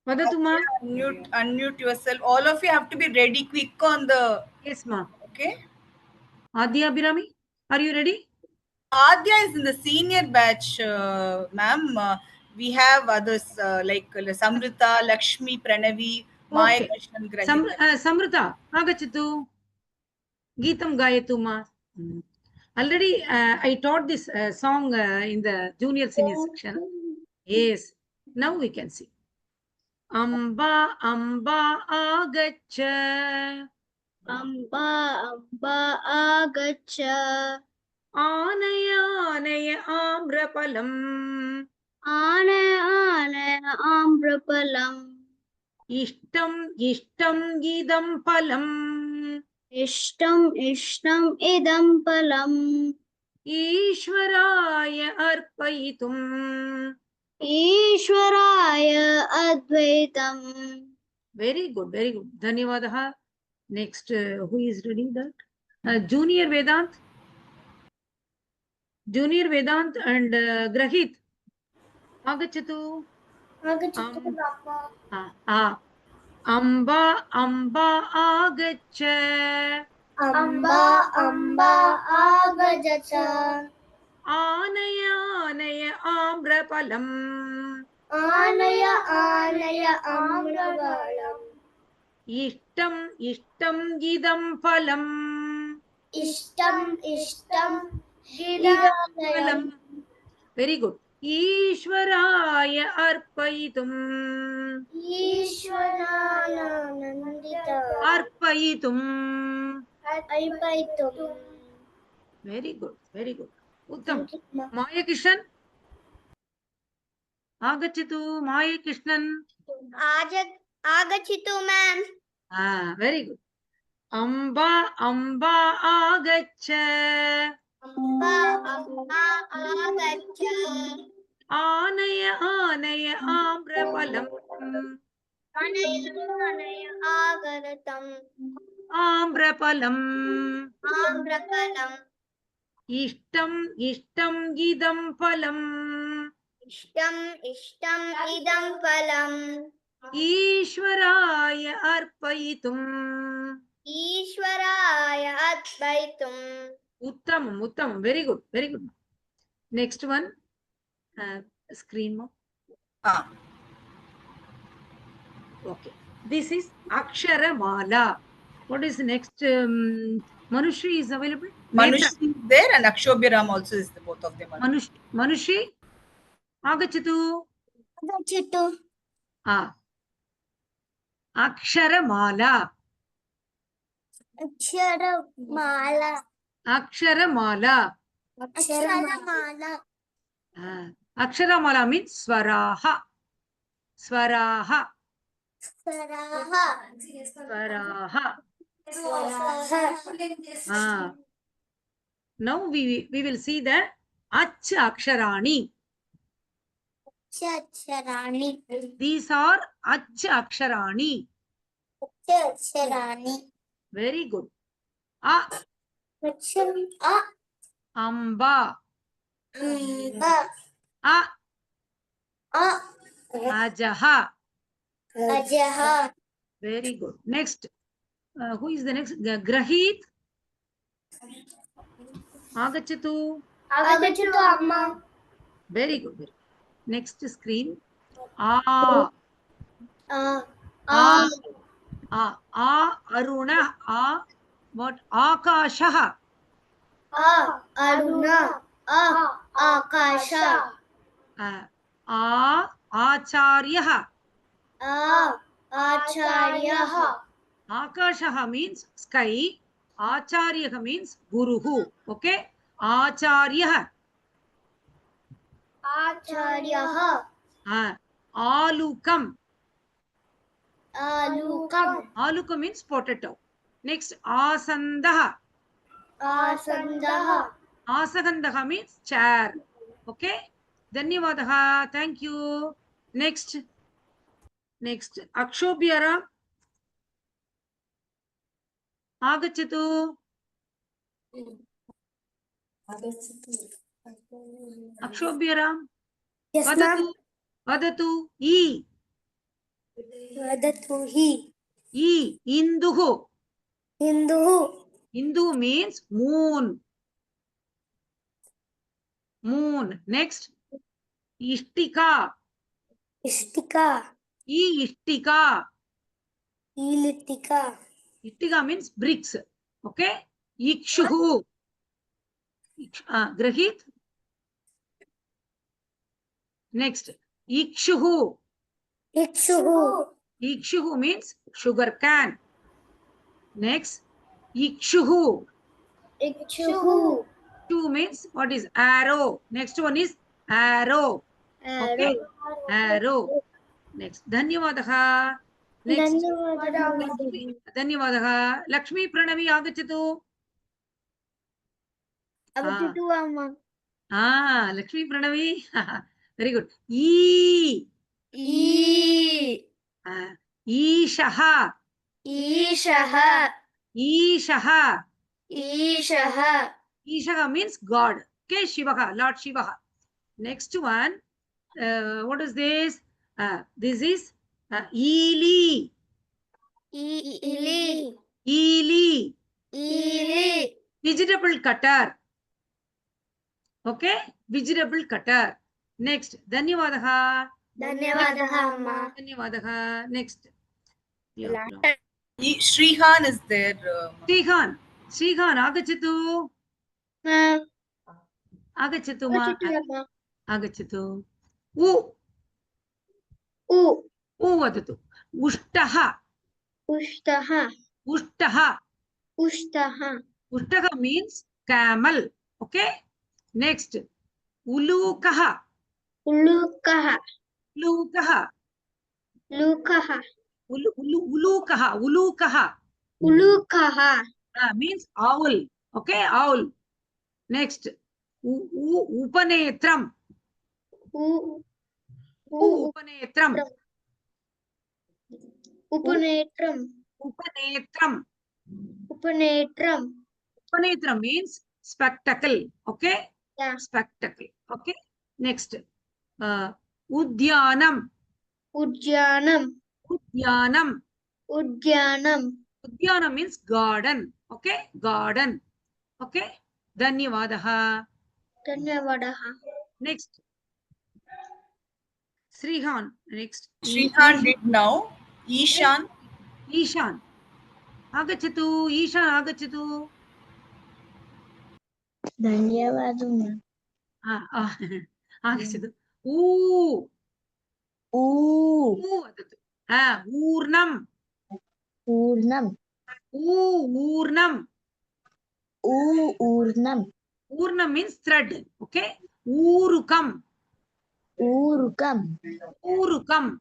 Vadatuma. Unmute yourself. All of you have to be ready quick on the. Yes, ma. Okay. Adya Abhirami, are you ready? Adya is in the senior batch, ma'am. We have others like Samrita, Lakshmi, Pranavi, Maya Okay. Krishnan, Grandita. Samrita, agachatu. Geetam Gayatu ma. Already I taught this song in the junior senior section. Yes. Now we can see. Amba Amba Agacha. Amba Amba Agacha. Anaya Anaya Amrapalam. Anaya Anaya Amrapalam. Ishtam Ishtam Gidam Palam. Ishtam Ishtam Idam Palam. Ishwaraya Arpayitum. Ishwaraya Advaitam. Very good, very good. Dhanyavadaha. Next, who is reading that? Junior Vedant. Junior Vedant and Grahit. Agachatu. Agachatu, Papa. Amba Amba Agacha. Amba Amba Agacha. Anaya Anaya Amrapalam. Anaya Anaya Amrapalam. Ishtam Ishtam Gidam Palam. Ishtam Ishtam Gidam Palam. Very good. Ishwaraya Arpayitum. Ishwaraya Nandita. Arpayitum. Arpaitum. Very good, very good. Uttam. Maya Krishnan. Agachatu, Maya Krishnan. Agachitu, ma'am. Very good. Amba Amba Agacha. Amba Amba Agacha. Anaya Anaya Amrapalam. आगरतम् आम्रफलम् आम्रफलम् इष्टम् इदं फलम् इष्टम् इदं फलम् ईश्वराय अर्पयितुम् ईश्वराय अर्पयितुम् उत्तमम् very good next one screen mo okay this is Aksharamala. What is next? Manushri is available. Manushri is there and Akshobhyaram also is the both of them. Manushri agachatu Aksharamala Aksharamala means swaraha now we will see the Ach Aksharani. These are Ach Aksharani. Very good. Amba. Ajaha. Very good. Next. Who is the next? Grahit. Agachatu. Amma. Very good. Next screen. Aruna. What? Akasha. Aruna. Akasha. Acharya. Acharya. Akasha means sky. Acharya means guruhu. Okay. Acharya. Acharya. Alukam. Alukam means potato. Next, Asandaha. Asagandaha means chair. Okay. Dhanyavadaha. Thank you. Next, Akshobhyara. Agachatu. Akshobhyara. Yes, ma'am. Vadatu. Induhu. Hindu means moon. Next, Ishtika. Ishtika means bricks. Okay. Ikshuhu. Grahit. Next, Ikshuhu. Ikshuhu means sugar can. Next, Ikshuhu. Ikshuhu means what is arrow. Next one is arrow. Okay. Arrow. Next, Dhanyavadaha. Next, Dhanyavadaha. Lakshmi Pranavi agachatu. Lakshmi Pranavi. Very good. Ishaha. Ishaha means God. Okay, Shivaha, Lord Shivaha. Next one, what is this? This is Eli. Vegetable cutter. Okay, vegetable cutter. Next, Dhanyavadaha. Dhanyavadaha. Next. Shrihan is there. Shrihan, agachatu. Agachatu ma. Agachatu. Vadatu. Ushtaha. Ushtaha means camel. Okay. Next. Ulukaha. Ulukaha means owl. Okay, owl. Next, Upanetram. Upanetram Upanetram. Upanetram. Upanetram. Upanetram means spectacle. Okay? Yeah. Spectacle. Okay? Next. Udyanam. Udyanam. Udyanam. Udyanam. Udyanam means garden. Okay? Garden. Okay? Dhanyavadaha. Dhanyavadaha. Next. Srihan. Next. Srihan did now. Ishan. Ishan. Agachatu. Ishan agachatu. Dhanyavadam. Agachatu. Ooh. Vadatu. Urnam. Urnam. Urnam. Urnam. Urnam means thread. Okay? Urukam. Urukam. Urukam.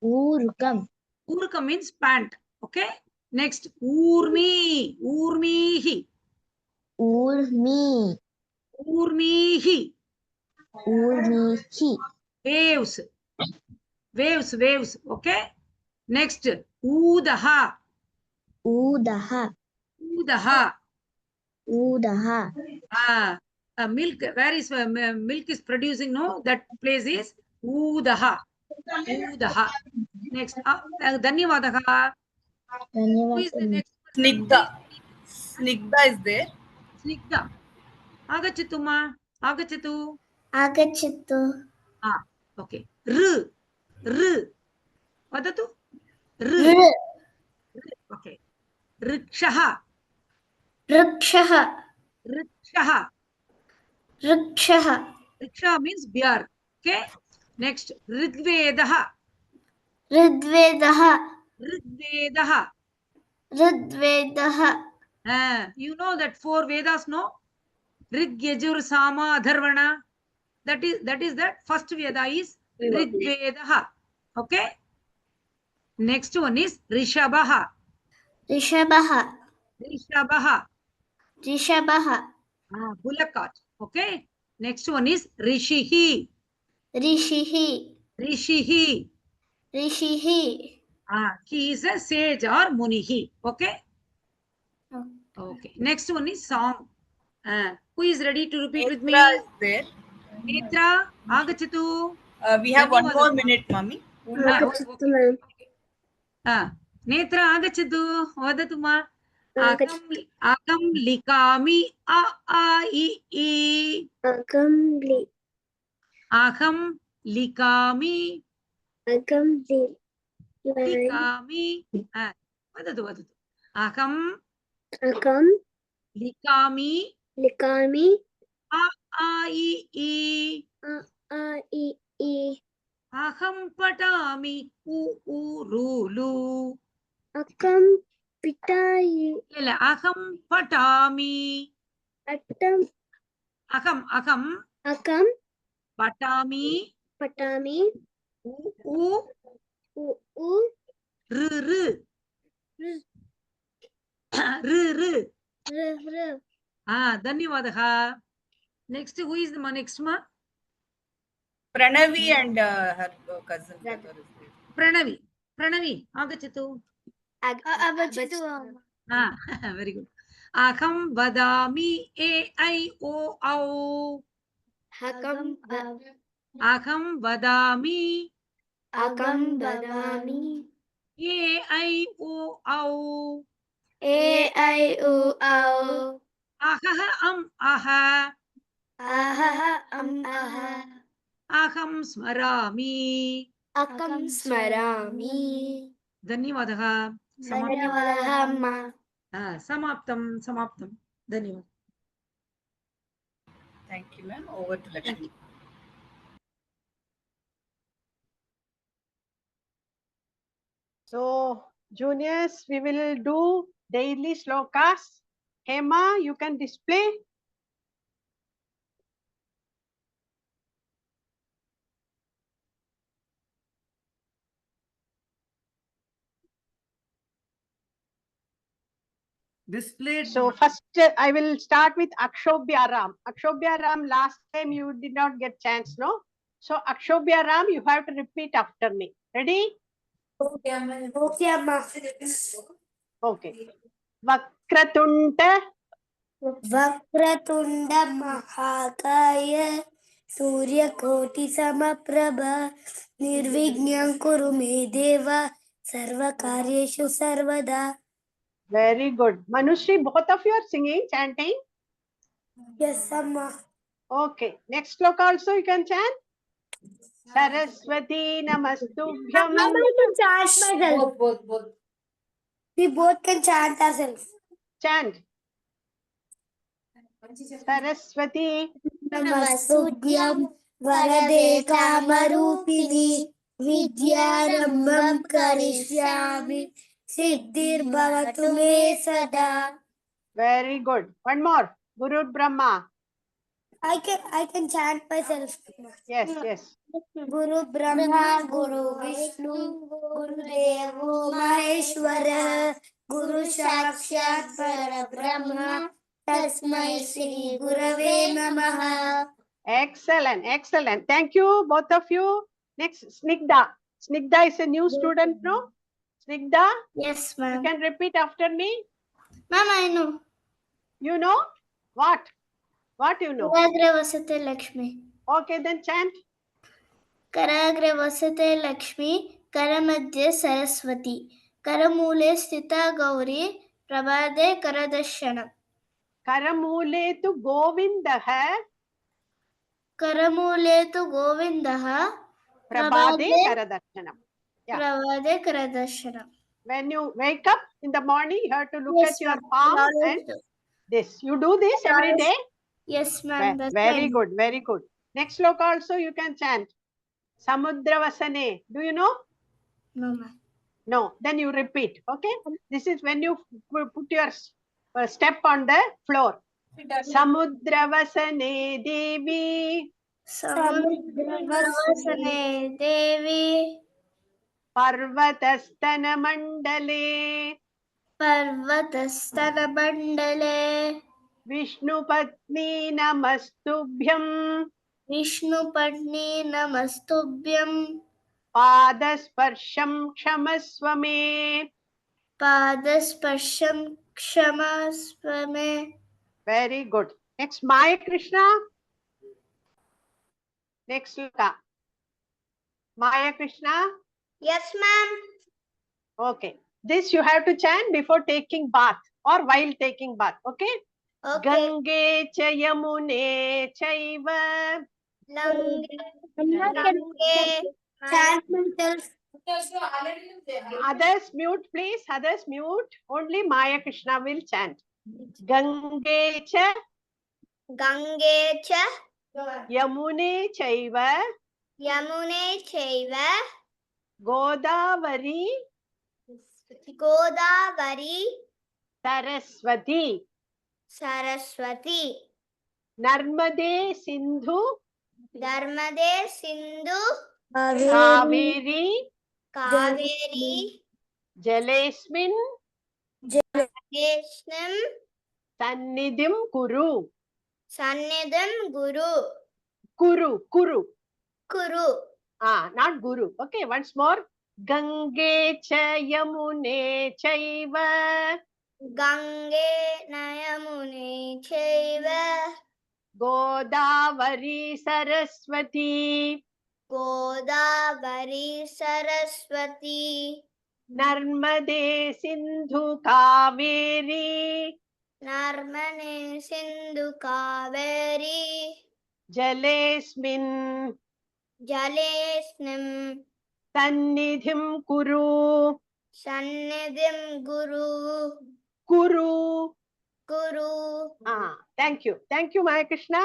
Urukam. Urukam means pant. Okay? Next. Urmi. Urmihi. Urmi. Urmihi. Urmihi. Waves. Waves. Waves. Okay? Next. Udaha. Udaha. Udaha. Udaha. Milk. Where is milk is producing? No, that place is Udaha. Udaha. Next. Dhanyavadaha. Who is the next? Snigdha. Snigdha is there. Snigdha. Agachatu ma. Agachatu. Agachatu. Okay. R. Vadatu. R. Okay. Rikshaha. Rikshaha. Rikshaha. Rikshaha. Riksha means bear. Okay. Next. Rigvedaha. Rigvedaha. Rigvedaha. Rigvedaha. You know that 4 Vedas, no? Rig, Yajur, Sama, Adharvana. That is that first Veda is Rigvedaha. Okay. Next one is Rishabhaha. Rishabhaha. Rishabhaha. Rishabhaha. Bullock cart. Okay. Next one is Rishihi. Rishihi. Rishihi. Rishihi. He is a sage or munihi. Okay. Okay. Next one is song. Who is ready to repeat with me? Netra is there. Netra, agachatu. We have 1 more minute, Mummy. Okay. Netra, agachatu. Vadatu ma. Akam likami a I. Aham likami. Likami. Vadatu. Aham likami a I. Aham patami urulu. Akam pitai. Aham patami. Aham patami. Dhanyavadaha. Next, who is the next ma? Pranavi and her cousin. Pranavi, agachatu. Very good. Aham vadami A-I-O-Au. Aham vadami A-I-O-Au. Aha. Aham smarami. Dhanyavadaha. Samaptam. Dhanyavad. Thank you, ma'am. Over to Lakshmi. So, juniors, we will do daily slokas. Hema, you can display. Displayed. So first I will start with Akshobhyaram. Akshobhyaram, last time you did not get chance, no? So Akshobhyaram, you have to repeat after me. Ready? Okay, Amma. Okay. Vakratunda. वक्रतुण्ड महाकाय सूर्यकोटि समप्रभ निर्विघ्नं कुरु मे देव सर्वकार्येषु सर्वदा. Very good. Manushree, both of you are singing, chanting. Yes, Amma. Okay. Next sloka also you can chant. Saraswati Namastubhyam. Amma, I can chant myself. Both. We both can chant ourselves. Chant. Saraswati Namastubhyam Varade Kamarupini Vidyarambam Karishyami Siddhir Bhavatu Me Sada. Very good. One more. Guru Brahma. I can chant myself. Yes. Guru Brahma, Guru Vishnu, Guru Devo Maheshwara, Guru Sakshat Parabrahma, Tasmai Shri Gurave Namaha. Excellent. Thank you, both of you. Next, Snigdha. Snigdha is a new student, no? Snigdha, Yes, you ma'am. can repeat after me. Ma'am, I know. You know? What? What you know? Karagre Vasate Lakshmi. Okay, then chant. Karagre Vasate Lakshmi, Karamadhya Saraswati, Karamule Sthita Gauri, Prabhade Karadashanam. Karamule tu Govindaha. Karamule tu Govindaha, Prabhade Karadarshanam. Yeah. Prabhade Karadashanam. When you wake up in the morning, you have to look at your palm and this. You do this every day? Yes, ma'am. That's Very fine. good, very good. Next sloka also you can chant. Samudravasane. Do you know? No, ma'am. No. Then you repeat. Okay. This is when you put your step on the floor. Samudravasane Devi. Samudravasane Devi. Parvatastana Mandale. Parvatastana Mandale. Vishnu Patni Namastubhyam. Vishnu Patni Namastubhyam. Padasparsham Kshamaswame. Padasparsham Kshamaswame. Very good. Next, Maya Krishna. Next sloka. Maya Krishna. Yes, ma'am. Okay. This you have to chant before taking bath or while taking bath. Okay. Okay. Gange cha Yamune chaiva. Chant myself. Others mute, please. Others mute. Only Maya Krishna will chant. Gange cha Yamune chaiva. Yamune chaiva Godavari Godavari Saraswati. Saraswati Narmade Sindhu Dharmade Sindhu Kaveri Kaveri Jalesmin Deshnam Sannidhim Kuru. Sannidham Kuru. Kuru Not Guru. Okay, once more. Gange cha Yamune chaiva. Gange Nayamune chaiva Godavari Saraswati. Godavari Saraswati Narmade Sindhu Kaveri. Narmane Sindhu Kaveri Jalesmin Jalesnim Sannidhim Kuru. Sannidhim Kuru. Thank you. Thank you, Maya Krishna.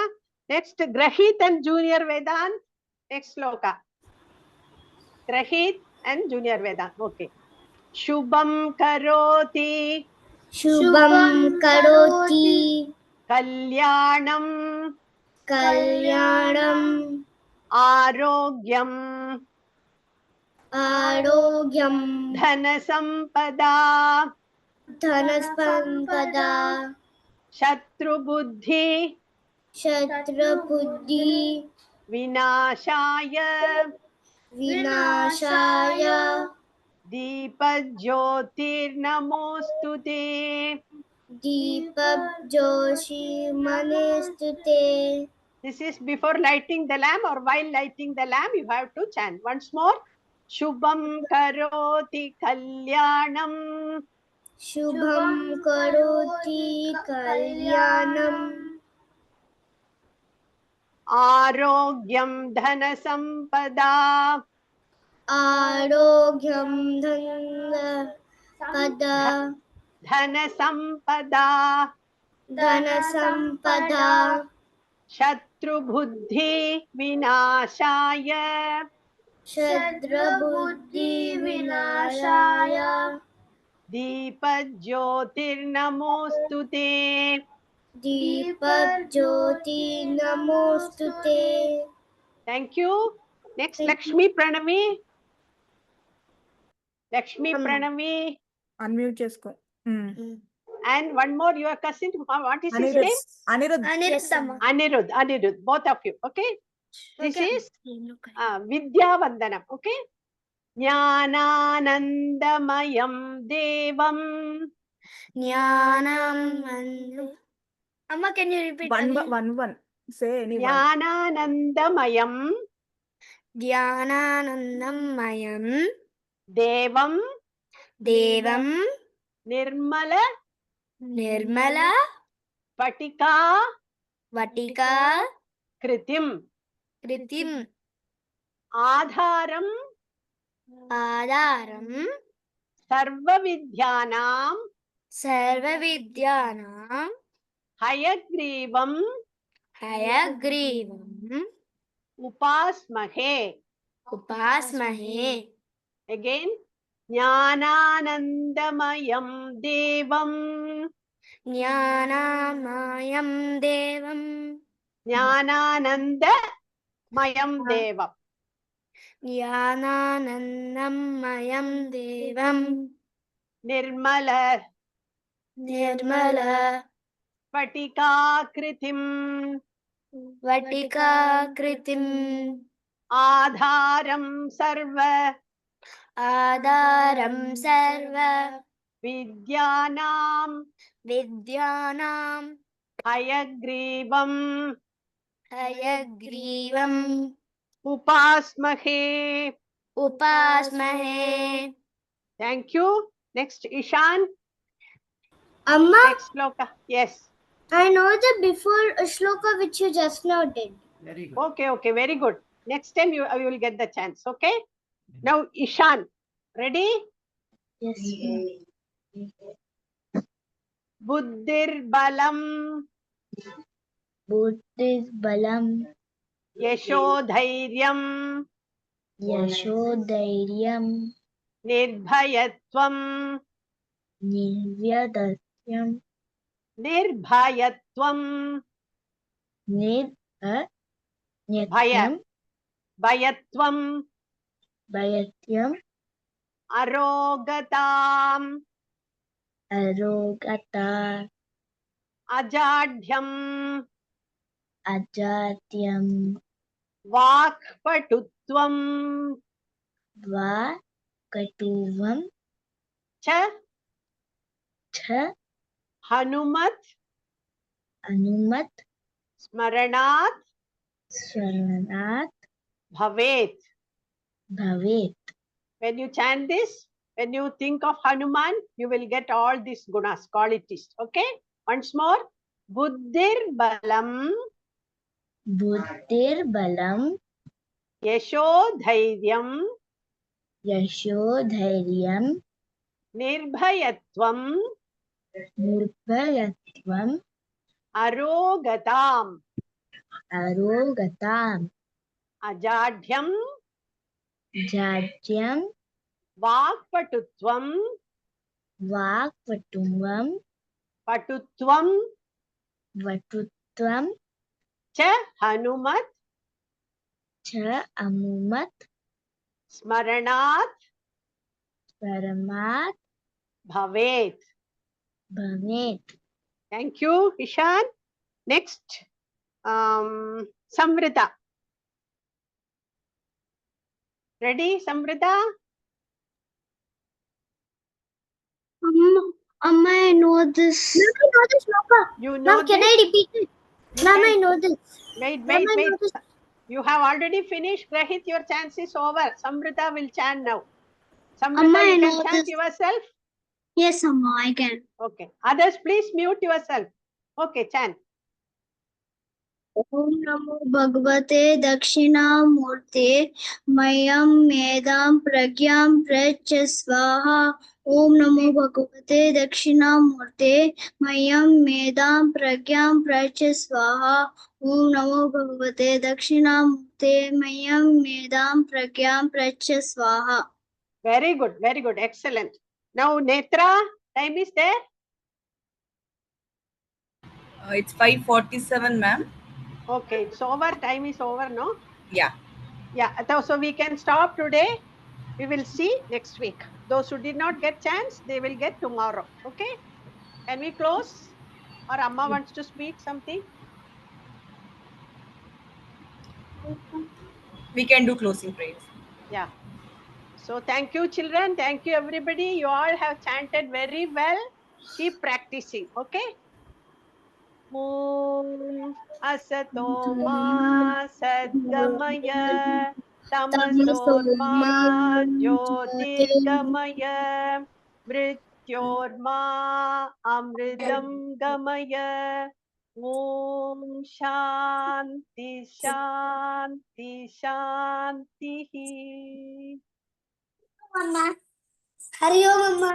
Next, Grahit and Junior Vedant. Next sloka. Grahit and Junior Vedant. Okay. Shubham Karoti. Shubham Karoti. Kalyanam. Kalyanam. Arogyam. Arogyam. Dhanasampada. Dhanassampada. Shatru Buddhi. Shatrabuddhi. Vinashaya. Vinashaya. दीपज्योतिर्नमोऽस्तु ते. दीपज्योतिर्नमोऽस्तुते. This is before lighting the lamp or while lighting the lamp, you have to chant. Once more. Shubham karoti kalyanam. शुभं करोति कल्याणम्. Arogyam dhanasampada. आरोग्यं Dhanasampada. धनसम्पदा. Shatrubuddhi vinashaya. शत्रुबुद्धिविनाशाय. Deepajyotirnamostu te. दीपज्योतिर्नमोऽस्तुते. Thank you. Next, Lakshmi Pranavi. Lakshmi Pranavi. Unmute chesko. And one more, your cousin. What is his name? Aniruddha. Anirudh. Both of you. Okay. This is Vidya Vandanam. Okay. Jnananandamayam devam. Jnanam. Amma, can you repeat? One. Say any one. Jnananandamayam Dhyananandamayam devam. Nirmala Patika Kritim Adharam Sarvavidyanam Hayagrivam Upasmahe. Again. Jnananandamayam devam. Jnananandamayam devam. Nirmala Patikakritim Adharam sarva Vidyanam Hayagrivam Upasmahe. Thank you. Next, Ishan. Amma, Next shloka. Yes. I know the before shloka which you just now did. Very good. Okay. Very good. Next time you will get the chance. Okay. Now, Ishan. Ready? Yes. Buddhir balam. Yashodhairyam. Nirbhayatvam. Bhayatvam. Arogatam. Ajadhyam. Vakpatutvam. Cha. Hanumat. Smaranat. Bhavet. When you chant this, when you think of Hanuman, you will get all these gunas, qualities. Okay? Once more. Buddhir balam. Yashodhairyam. Nirbhayatvam. Arogatam. Ajadhyam. Vakpatutvam. Patutvam. Cha Hanumat. Smaranat. Bhavet. Thank you, Ishan. Next, Samvrita. Ready, Samvrita? Amma, I know this. Ma'am, I know this shloka. You know Ma'am, can this? I repeat it? You Ma'am, can- I know this. Wait, Ma'am, wait, I wait. know this. You have already finished. Grahit, your chance is over. Samrita will chant now. Amma, Samrita, I you know can chant this. yourself. Yes, Amma, I can. Okay. Others, please mute yourself. Okay, chant. Om Namo Bhagavate Dakshinamurte Mayam Medam Pragyam Prachya Swaha. Om Namo Bhagavate Dakshinamurte Mayam Medam Pragyam Prachya Swaha. Om Namo Bhagavate Dakshinamurte Mayam Medam Pragyam Prachya Swaha. Very good, very good. Excellent. Now, Netra, time is there. It's 5:47, ma'am. Okay, it's over. Time is over, no? Yeah. Yeah, so we can stop today. We will see next week. Those who did not get chance, they will get tomorrow. Okay? Can we close? Or Amma wants to speak something? We can do closing prayers. Yeah. So thank you, children. Thank you, everybody. You all have chanted very well. Keep practicing. Okay? Om Asato Ma Sadgamaya Tamasorma Jyotirgamaya Mrityorma Amritam Gamaya Om Shanti Shanti Shanti. Hari Om Amma.